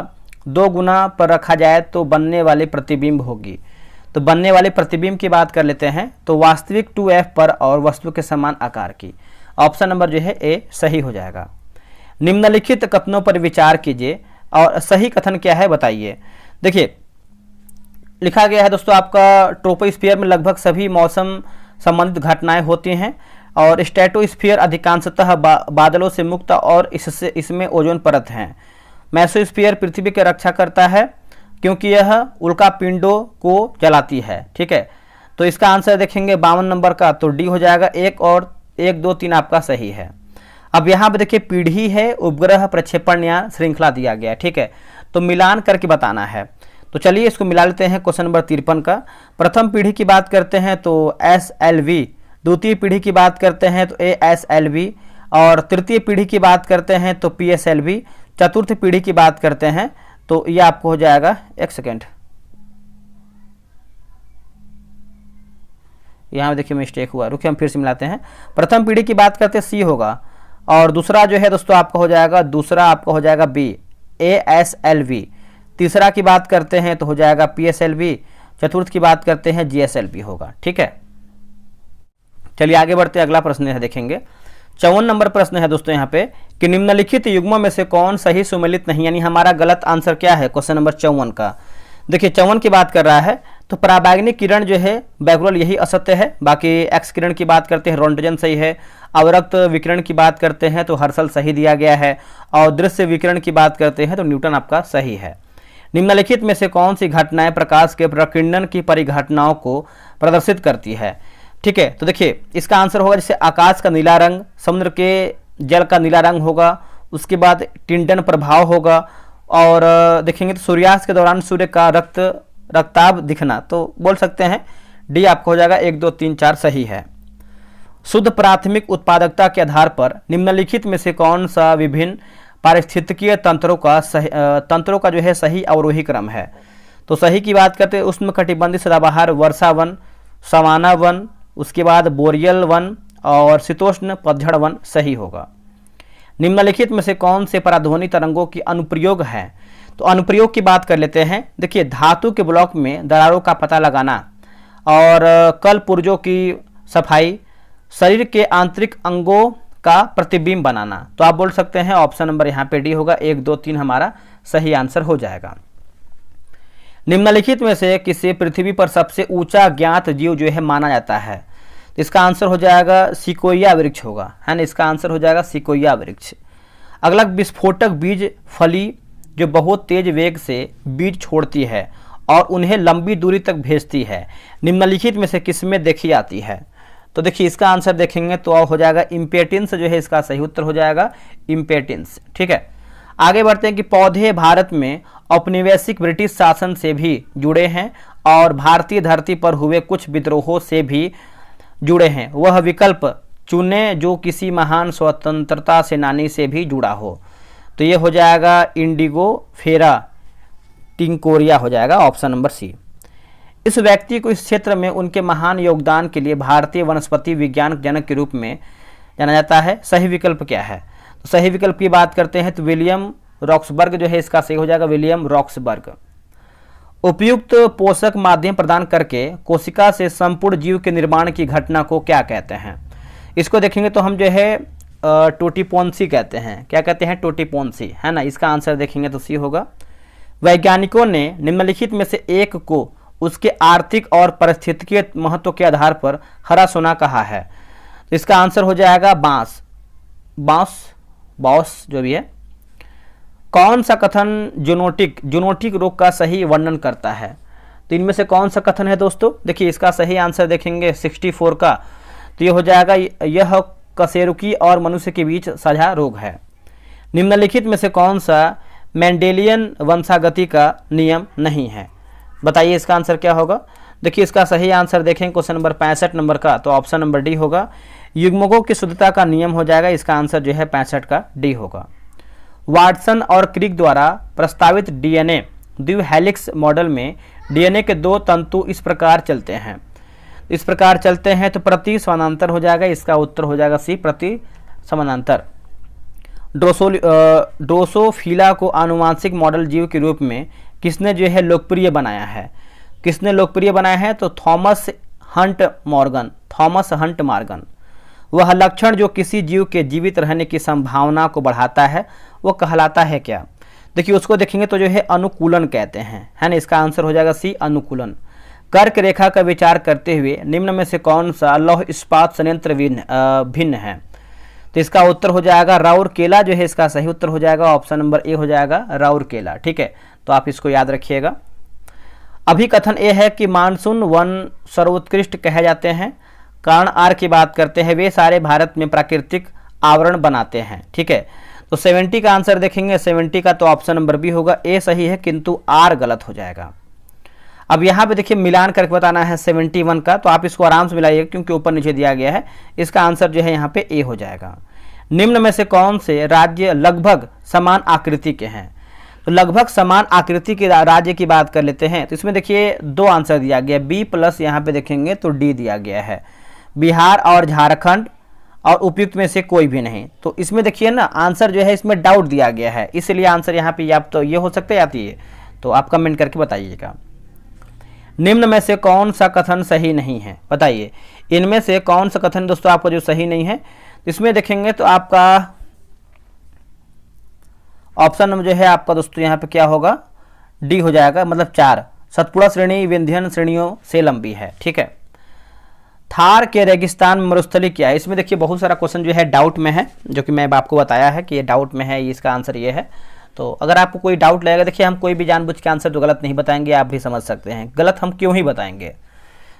2 गुना पर रखा जाए तो बनने वाली प्रतिबिंब होगी। तो बनने वाली प्रतिबिंब की बात कर लेते हैं तो वास्तविक 2f पर और वस्तु के समान आकार की, ऑप्शन नंबर जो है ए सही हो जाएगा। निम्नलिखित कथनों पर विचार कीजिए और सही कथन क्या है बताइए। देखिए लिखा गया है दोस्तों, आपका ट्रोपोस्फीयर में लगभग सभी मौसम संबंधित घटनाएं होती हैं और स्ट्रेटोस्फीयर अधिकांशतः बादलों से मुक्त और इसमें ओजोन परत है। मेसोस्फीयर पृथ्वी की रक्षा करता है क्योंकि यह उल्का पिंडों को जलाती है, ठीक है, तो इसका आंसर देखेंगे 52 नंबर का, तो डी हो जाएगा। 1 और 1 2 3 आपका सही है। अब यहाँ पे देखिए पीढ़ी है, उपग्रह, प्रक्षेपण या श्रृंखला दिया गया है, ठीक है, तो मिलान करके बताना है। तो चलिए इसको मिला लेते हैं। क्वेश्चन नंबर 53 का प्रथम पीढ़ी की बात करते हैं तो SLV, द्वितीय पीढ़ी की बात करते हैं तो ASLV और तृतीय पीढ़ी की बात करते हैं तो PSLV, चतुर्थ पीढ़ी की बात करते हैं तो ये आपको हो जाएगा, एक सेकेंड, यहाँ देखिए मिस्टेक हुआ, रुकिए हम फिर से मिलाते हैं। प्रथम पीढ़ी की बात करते हैं C होगा और दूसरा जो है दोस्तों आपका हो जाएगा, दूसरा आपका हो जाएगा B ASLV, तीसरा की बात करते हैं तो हो जाएगा PSLV, चतुर्थ की बात करते हैं GSLV होगा, ठीक है। चलिए आगे बढ़ते हैं, अगला प्रश्न है देखेंगे। 54 नंबर प्रश्न है दोस्तों यहाँ पे कि निम्नलिखित युग्मों में से कौन सही सुमेलित नहीं, यानी हमारा गलत आंसर क्या है क्वेश्चन नंबर 54 का। देखिए 54 की बात कर रहा है तो पराबैंगनी किरण जो है बैक्यूल यही असत्य है, बाकी एक्स किरण की बात करते हैं रोंटगन सही है, अवरक्त विकिरण की बात करते हैं तो हर्शल सही दिया गया है और दृश्य विकिरण की बात करते हैं तो न्यूटन आपका सही है। निम्नलिखित में से कौन सी घटनाएं प्रकाश के प्रकीर्णन की परिघटनाओं को प्रदर्शित करती है, ठीक है, तो देखिए इसका आंसर होगा जैसे आकाश का नीला रंग, समुद्र के जल का नीला रंग होगा, उसके बाद टिंडन प्रभाव होगा और देखेंगे तो सूर्यास्त के दौरान सूर्य का रक्ताभ दिखना, तो बोल सकते हैं डी आपको हो जाएगा। 1 2 3 4 सही है। शुद्ध प्राथमिक उत्पादकता के आधार पर निम्नलिखित में से कौन सा विभिन्न पारिस्थितिकीय तंत्रों का जो है सही अवरोही क्रम है, तो सही की बात करते हैं उष्णकटिबंधीय सदाबहार वर्षा वन, सवाना वन, उसके बाद बोरियल वन और शीतोष्ण पतझड़ वन सही होगा। निम्नलिखित में से कौन से पराध्वनि तरंगों की अनुप्रयोग है, तो अनुप्रयोग की बात कर लेते हैं। देखिए धातु के ब्लॉक में दरारों का पता लगाना और कल पुर्जों की सफाई, शरीर के आंतरिक अंगों का प्रतिबिंब बनाना, तो आप बोल सकते हैं ऑप्शन नंबर यहाँ पे डी होगा। 1 2 3 हमारा सही आंसर हो जाएगा। निम्नलिखित में से किसे पृथ्वी पर सबसे ऊंचा ज्ञात जीव जो है माना जाता है, तो इसका आंसर हो जाएगा सिकोया वृक्ष होगा, है ना, इसका आंसर हो जाएगा सिकोया वृक्ष। अगला विस्फोटक बीज फली जो बहुत तेज वेग से बीज छोड़ती है और उन्हें लंबी दूरी तक भेजती है, निम्नलिखित में से किसमें देखी जाती है, तो देखिए इसका आंसर देखेंगे तो हो जाएगा इम्पेटिंस जो है इसका सही उत्तर हो जाएगा इम्पेटिंस, ठीक है। आगे बढ़ते हैं कि पौधे भारत में औपनिवेशिक ब्रिटिश शासन से भी जुड़े हैं और भारतीय धरती पर हुए कुछ विद्रोहों से भी जुड़े हैं, वह विकल्प चुने जो किसी महान स्वतंत्रता सेनानी से भी जुड़ा हो, तो ये हो जाएगा इंडिगो फेरा टिंकोरिया हो जाएगा, ऑप्शन नंबर सी। इस व्यक्ति को इस क्षेत्र में उनके महान योगदान के लिए भारतीय वनस्पति विज्ञान जनक के रूप में जाना जाता है, सही विकल्प क्या है, तो सही विकल्प की बात करते हैं तो विलियम रॉक्सबर्ग जो है इसका सही हो जाएगा विलियम रॉक्सबर्ग। उपयुक्त पोषक माध्यम प्रदान करके कोशिका से संपूर्ण जीव के निर्माण की घटना को क्या कहते हैं, इसको देखेंगे तो हम जो है टोटीपोन्सी कहते हैं, क्या कहते हैं टोटीपोन्सी, है ना, इसका आंसर देखेंगे तो सी होगा। वैज्ञानिकों ने निम्नलिखित में से एक को उसके आर्थिक और पारिस्थितिकीय महत्व के आधार पर हरा सोना कहा है, तो इसका आंसर हो जाएगा बांस, बॉस जो भी है। कौन सा कथन जूनोटिक रोग का सही वर्णन करता है, तो इनमें से कौन सा कथन है दोस्तों, देखिए इसका सही आंसर देखेंगे 64 का, तो ये हो जाएगा यह कशेरुकी और मनुष्य के बीच साझा रोग है? निम्नलिखित में से कौन सा मेंडेलियन वंशागति का नियम नहीं है? बताइए इसका आंसर क्या होगा। देखिए इसका सही आंसर देखें क्वेश्चन नंबर 65 नंबर का, तो ऑप्शन नंबर डी होगा। युग्मकों की शुद्धता का नियम हो जाएगा, इसका आंसर जो है 65 का डी होगा। वाटसन और क्रिक द्वारा प्रस्तावित डीएनए द्विहेलिक्स मॉडल में डीएनए के दो तंतु इस प्रकार चलते हैं, तो प्रति समानांतर हो जाएगा, इसका उत्तर हो जाएगा सी, प्रति समानांतर। ड्रोसोफिला को आनुवांशिक मॉडल जीव के रूप में किसने जो है लोकप्रिय बनाया है? तो थॉमस हंट मॉर्गन। वह लक्षण जो किसी जीव के जीवित रहने की संभावना को बढ़ाता है वो कहलाता है क्या? देखिए उसको देखेंगे तो जो है अनुकूलन कहते हैं, है ना, इसका आंसर हो जाएगा सी, अनुकूलन। कर्क रेखा का विचार करते हुए निम्न में से कौन सा लौह इस्पात संयंत्र भिन्न है? तो इसका उत्तर हो जाएगा राउरकेला, जो है इसका सही उत्तर हो जाएगा, ऑप्शन नंबर ए हो जाएगा राउरकेला। ठीक है, तो आप इसको याद रखिएगा। अभिकथन ए है कि मानसून वन सर्वोत्कृष्ट कहे जाते हैं। कारण आर की बात करते हैं, वे सारे भारत में प्राकृतिक आवरण बनाते हैं। ठीक है, तो 70 का आंसर देखेंगे, 70 का तो ऑप्शन नंबर बी होगा, ए सही है किंतु आर गलत हो जाएगा। अब यहाँ पे देखिए मिलान करके बताना है 71 का, तो आप इसको आराम से मिलाइएगा क्योंकि ऊपर नीचे दिया गया है। इसका आंसर जो है यहाँ पे ए हो जाएगा। निम्न में से कौन से राज्य लगभग समान आकृति के हैं? तो लगभग समान आकृति के राज्य की बात कर लेते हैं, तो इसमें देखिए दो आंसर दिया गया, बी प्लस यहाँ पे देखेंगे तो डी दिया गया है, बिहार और झारखंड, और उपयुक्त में से कोई भी नहीं। तो इसमें देखिए ना आंसर जो है इसमें डाउट दिया गया है, इसलिए आंसर यहाँ पे आप तो ये हो सकता है या तो ये, तो आप कमेंट करके बताइएगा। निम्न में से कौन सा कथन सही नहीं है? बताइए इनमें से कौन सा कथन दोस्तों आपका जो सही नहीं है? इसमें देखेंगे तो आपका ऑप्शन नंबर जो है आपका दोस्तों यहाँ पे क्या होगा, डी हो जाएगा, मतलब 4। सतपुड़ा श्रेणी विंध्यन श्रेणियों से लंबी है। ठीक है, थार के रेगिस्तान में मरुस्थली क्या है? इसमें देखिए बहुत सारा क्वेश्चन जो है डाउट में है, जो कि मैं आपको बताया है कि ये डाउट में है, इसका आंसर ये है। तो अगर आपको कोई डाउट लगेगा, देखिए हम कोई भी जानबूझ के आंसर तो गलत नहीं बताएंगे, आप भी समझ सकते हैं गलत हम क्यों ही बताएंगे,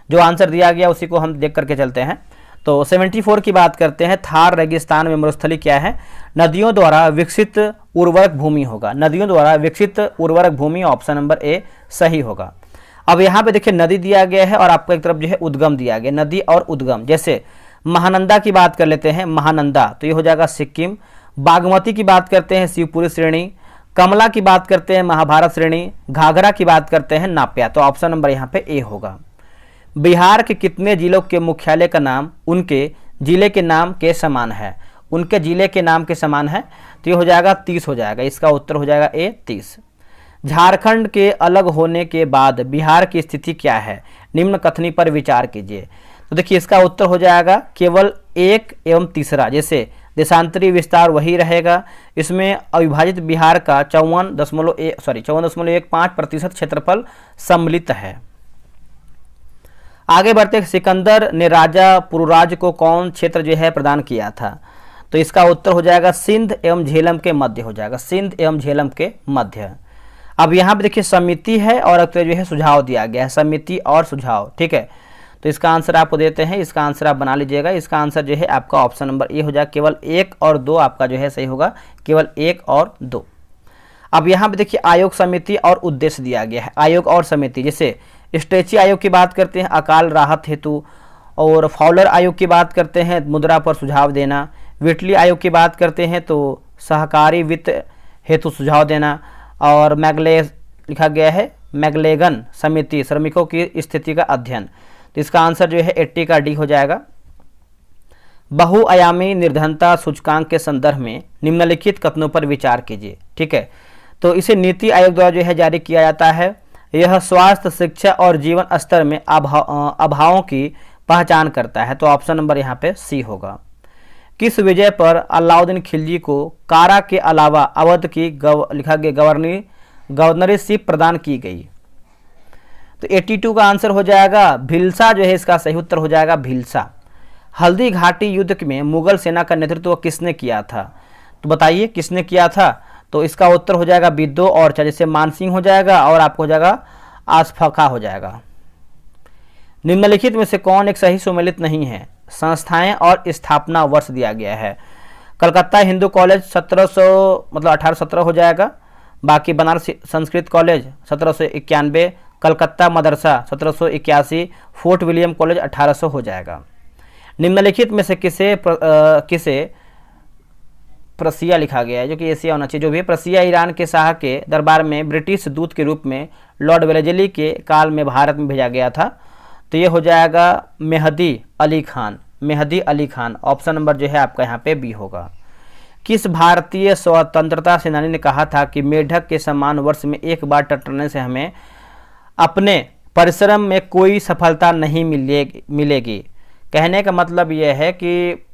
जो आंसर दिया गया उसी को हम देख करके चलते हैं। तो 74 की बात करते हैं, थार रेगिस्तान में मरुस्थली क्या है? नदियों द्वारा विकसित उर्वरक भूमि होगा, नदियों द्वारा विकसित उर्वरक भूमि, ऑप्शन नंबर ए सही होगा। अब यहाँ पे देखिए नदी दिया गया है और आपको एक तरफ जो है उद्गम दिया गया, नदी और उद्गम, जैसे महानंदा की बात कर लेते हैं, महानंदा तो ये हो जाएगा सिक्किम। बागमती की बात करते हैं शिवपुरी श्रेणी, कमला की बात करते हैं महाभारत श्रेणी, घाघरा की बात करते हैं नाप्या, तो ऑप्शन नंबर यहाँ पे ए होगा। बिहार के कितने जिलों के मुख्यालय का नाम उनके जिले के नाम के समान है? उनके जिले के नाम के समान है, तो ये हो जाएगा 30 हो जाएगा, इसका उत्तर हो जाएगा ए 30। झारखंड के अलग होने के बाद बिहार की स्थिति क्या है? निम्न कथनी पर विचार कीजिए। तो देखिए इसका उत्तर हो जाएगा केवल 1 एवं तीसरा, जैसे देशांतरी विस्तार वही रहेगा। इसमें अविभाजित बिहार का 54.15% क्षेत्रफल सम्मिलित है। आगे बढ़ते, सिकंदर ने राजा पुरुराज को कौन क्षेत्र जो है प्रदान किया था? तो इसका उत्तर हो जाएगा सिंध एवं झेलम के मध्य हो जाएगा, सिंध एवं झेलम के मध्य। अब यहाँ पे देखिए समिति है और जो है सुझाव दिया गया है, समिति और सुझाव। ठीक है, तो इसका आंसर आपको देते हैं, इसका आंसर आप बना लीजिएगा। इसका आंसर जो है आपका ऑप्शन नंबर ए हो जाएगा, केवल 1 और 2 आपका जो है सही होगा, केवल 1 और 2। अब यहाँ पे देखिए आयोग, समिति और उद्देश्य दिया गया है। आयोग और समिति, जैसे स्ट्रेची आयोग की बात करते हैं अकाल राहत हेतु, और फाउलर आयोग की बात करते हैं मुद्रा पर सुझाव देना, विटली आयोग की बात करते हैं तो सहकारी वित्त हेतु सुझाव देना, और लिखा गया है मैग्लेगन समिति श्रमिकों की स्थिति का अध्ययन। तो इसका आंसर जो है 80 का डी हो जाएगा। बहुआयामी निर्धनता सूचकांक के संदर्भ में निम्नलिखित कथनों पर विचार कीजिए। ठीक है, तो इसे नीति आयोग द्वारा जो है जारी किया जाता है। यह स्वास्थ्य, शिक्षा और जीवन स्तर में अभावों की पहचान करता है, तो ऑप्शन नंबर यहाँ पे सी होगा। किस विजय पर अलाउद्दीन खिलजी को कारा के अलावा अवध की लिखा गया गवर्नरशिप प्रदान की गई? तो 82 का आंसर हो जाएगा भिलसा, जो है इसका सही उत्तर हो जाएगा भिलसा। हल्दी घाटी युद्ध में मुगल सेना का नेतृत्व किसने किया था? तो बताइए किसने किया था? तो इसका उत्तर हो जाएगा बिद्दो और जैसे मानसिंह हो जाएगा, और आपको हो जाएगा आसफाका हो जाएगा। निम्नलिखित में से कौन एक सही सुमेलित नहीं है? संस्थाएं और स्थापना वर्ष दिया गया है। कलकत्ता हिंदू कॉलेज 1700 मतलब 1817 हो जाएगा। बाकी Banaras Sanskrit college 1791, Calcutta Madrasa 1781, fort William college 1800 हो जाएगा। निम्नलिखित में से किसे प्रसिया लिखा गया है, जो कि एशिया होना चाहिए। जो भी प्रसिया ईरान के शाह के दरबार में ब्रिटिश दूत के रूप में लॉर्ड वेलेस्ली के काल में भारत में भेजा गया था। तो ये हो जाएगा मेहदी अली खान। मेहदी अली खान ऑप्शन नंबर जो है आपका यहाँ पे बी होगा। किस भारतीय स्वतंत्रता सेनानी ने कहा था कि मेढक के समान वर्ष में एक बार टकराने से हमें अपने परिश्रम में कोई सफलता नहीं मिलेगी। कहने का मतलब यह है कि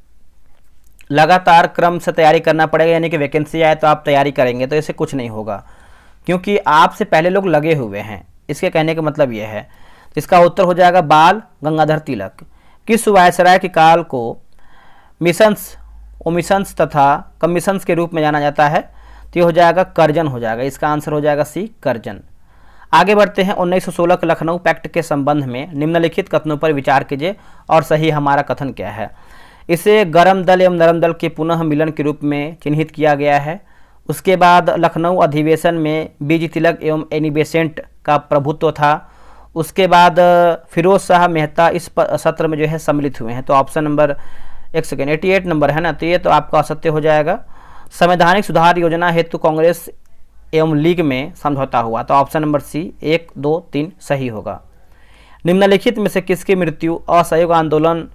लगातार क्रम से तैयारी करना पड़ेगा, यानी कि वैकेंसी आए तो आप तैयारी करेंगे तो इससे कुछ नहीं होगा, क्योंकि आपसे पहले लोग लगे हुए हैं। इसके कहने का मतलब यह है। तो इसका उत्तर हो जाएगा बाल गंगाधर तिलक। किस वायसराय के काल को मिशंस, ओमिशंस तथा कमीशंस के रूप में जाना जाता है? तो ये हो जाएगा कर्जन हो जाएगा। इसका आंसर हो जाएगा सी कर्जन। आगे बढ़ते हैं। 1916 के लखनऊ पैक्ट के संबंध में निम्नलिखित कथनों पर विचार कीजिए और सही हमारा कथन क्या है। इसे गरम दल एवं नरम दल के पुनः मिलन के रूप में चिन्हित किया गया है। उसके बाद लखनऊ अधिवेशन में बीजी तिलक एवं एनी बेसेंट का प्रभुत्व था। उसके बाद फिरोज शाह मेहता इस सत्र में जो है सम्मिलित हुए हैं। तो ऑप्शन नंबर 88 नंबर है ना, तो ये तो आपका असत्य हो जाएगा। संवैधानिक सुधार योजना हेतु कांग्रेस एवं लीग में समझौता हुआ। तो ऑप्शन नंबर सी 1, 2, 3 सही होगा। निम्नलिखित में से किसकी मृत्यु असहयोग आंदोलन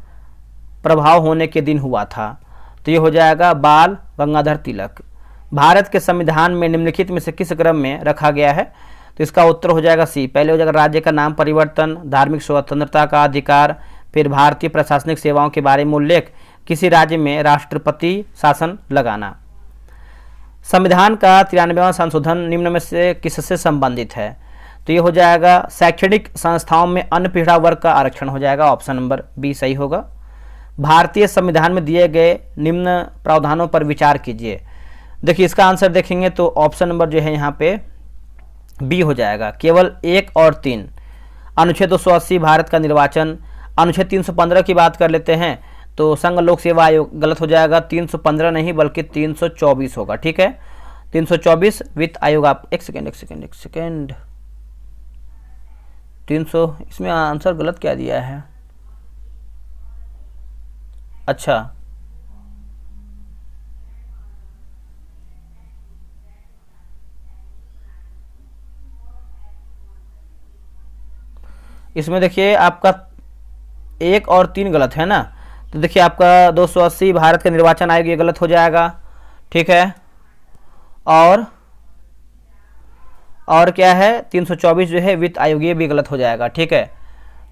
प्रभाव होने के दिन हुआ था? तो ये हो जाएगा बाल गंगाधर तिलक। भारत के संविधान में निम्नलिखित में से किस क्रम में रखा गया है? तो इसका उत्तर हो जाएगा सी। पहले हो जाएगा राज्य का नाम परिवर्तन, धार्मिक स्वतंत्रता का अधिकार, फिर भारतीय प्रशासनिक सेवाओं के बारे में उल्लेख, किसी राज्य में राष्ट्रपति शासन लगाना। संविधान का 93वां संशोधन निम्न में से किससे संबंधित है? तो ये हो जाएगा शैक्षणिक संस्थाओं में अन्य पिछड़ा वर्ग का आरक्षण हो जाएगा। ऑप्शन नंबर बी सही होगा। भारतीय संविधान में दिए गए निम्न प्रावधानों पर विचार कीजिए। देखिए इसका आंसर देखेंगे तो ऑप्शन नंबर जो है यहाँ पे बी हो जाएगा। केवल 1 और 3। अनुच्छेद 280 भारत का निर्वाचन। अनुच्छेद 315 की बात कर लेते हैं तो संघ लोक सेवा आयोग गलत हो जाएगा। 315 नहीं बल्कि 324 होगा। ठीक है, 324 वित्त आयोग। आप एक सेकेंड 300 इसमें आंसर गलत क्या दिया है? अच्छा, इसमें देखिए आपका 1 और 3 गलत है ना। तो देखिए आपका 280 भारत का निर्वाचन आयोग ये गलत हो जाएगा। ठीक है, और क्या है 324 जो है वित्त आयोग ये भी गलत हो जाएगा। ठीक है,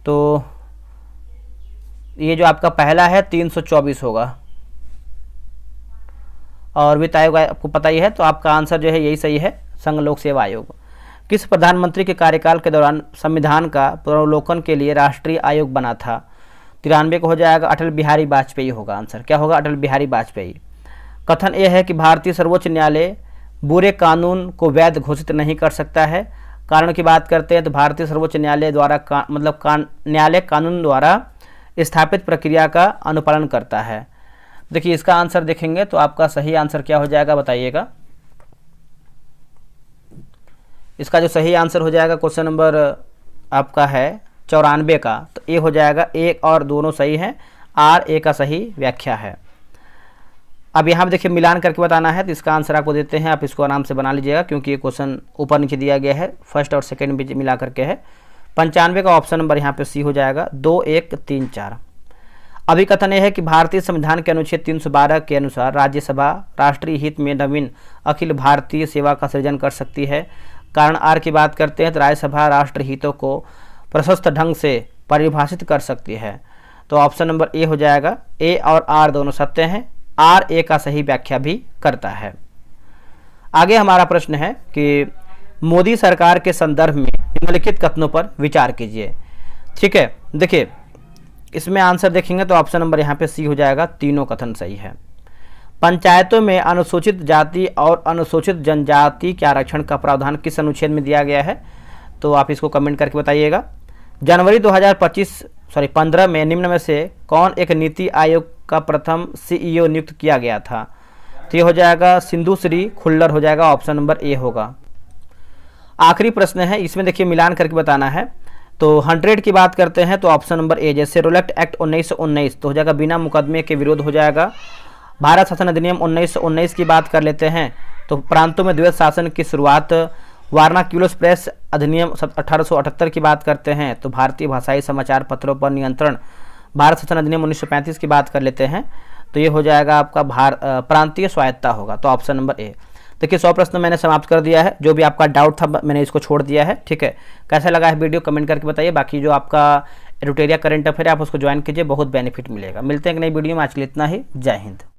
तो ये जो आपका पहला है 324 होगा और वित्त आयोग आपको पता ही है। तो आपका आंसर जो है यही सही है, संघ लोक सेवा आयोग। किस प्रधानमंत्री के कार्यकाल के दौरान संविधान का पुनर्वलोकन के लिए राष्ट्रीय आयोग बना था? 93 को हो जाएगा। अटल बिहारी वाजपेयी होगा आंसर। क्या होगा? अटल बिहारी वाजपेयी। कथन यह है कि भारतीय सर्वोच्च न्यायालय बुरे कानून को वैध घोषित नहीं कर सकता है। कारण की बात करते हैं तो भारतीय सर्वोच्च न्यायालय द्वारा न्यायालय कानून द्वारा स्थापित प्रक्रिया का अनुपालन करता है। देखिए इसका आंसर देखेंगे तो आपका सही आंसर क्या हो जाएगा बताइएगा। इसका जो सही आंसर हो जाएगा क्वेश्चन नंबर आपका है 94 का, तो ए हो जाएगा। 1 और दोनों सही हैं, आर ए का सही व्याख्या है। अब यहाँ देखिए मिलान करके बताना है, तो इसका आंसर आपको देते हैं। आप इसको आराम से बना लीजिएगा क्योंकि ये क्वेश्चन ऊपर नीचे दिया गया है, फर्स्ट और सेकंड भी मिला करके है। 95 का ऑप्शन नंबर यहाँ पे सी हो जाएगा। 2, 1, 3, 4। अभिकथन यह है कि भारतीय संविधान के अनुच्छेद 312 के अनुसार राज्यसभा राष्ट्रीय हित में नवीन अखिल भारतीय सेवा का सृजन कर सकती है। कारण आर की बात करते हैं तो राज्यसभा राष्ट्र हितों को प्रशस्त ढंग से परिभाषित कर सकती है। तो ऑप्शन नंबर ए हो जाएगा। ए और आर दोनों सत्य हैं, आर ए का सही व्याख्या भी करता है। आगे हमारा प्रश्न है कि मोदी सरकार के संदर्भ में निम्नलिखित कथनों पर विचार कीजिए। ठीक है, देखिए इसमें आंसर देखेंगे तो ऑप्शन नंबर यहाँ पे सी हो जाएगा। तीनों कथन सही है। पंचायतों में अनुसूचित जाति और अनुसूचित जनजाति के आरक्षण का प्रावधान किस अनुच्छेद में दिया गया है? तो आप इसको कमेंट करके बताइएगा। जनवरी 2025 15 में निम्न में से कौन एक नीति आयोग का प्रथम CEO नियुक्त किया गया था? तो ये हो जाएगा सिंधु श्री खुल्लर हो जाएगा, ऑप्शन नंबर ए होगा। आखिरी प्रश्न है, इसमें देखिए मिलान करके बताना है। तो 100 की बात करते हैं तो ऑप्शन नंबर ए, जैसे रोलेक्ट एक्ट 1919 तो हो जाएगा बिना मुकदमे के विरोध हो जाएगा। भारत शासन अधिनियम 1919 की बात कर लेते हैं तो प्रांतों में द्वैत शासन की शुरुआत। वारनाक्यूलस प्रेस अधिनियम 1878 की बात करते हैं तो भारतीय भाषाई समाचार पत्रों पर नियंत्रण। भारत शासन अधिनियम 1935 की बात कर लेते हैं तो ये हो जाएगा आपका प्रांतीय स्वायत्ता होगा, तो ऑप्शन नंबर ए। देखिए 100 प्रश्न मैंने समाप्त कर दिया है, जो भी आपका डाउट था मैंने इसको छोड़ दिया है, ठीक है। कैसा लगा है वीडियो कमेंट करके बताइए। बाकी जो आपका एडुटेरिया करंट अफेयर है आप उसको ज्वाइन कीजिए, बहुत बेनिफिट मिलेगा। मिलते हैं एक नई वीडियो में, आज के लिए इतना ही। जय हिंद।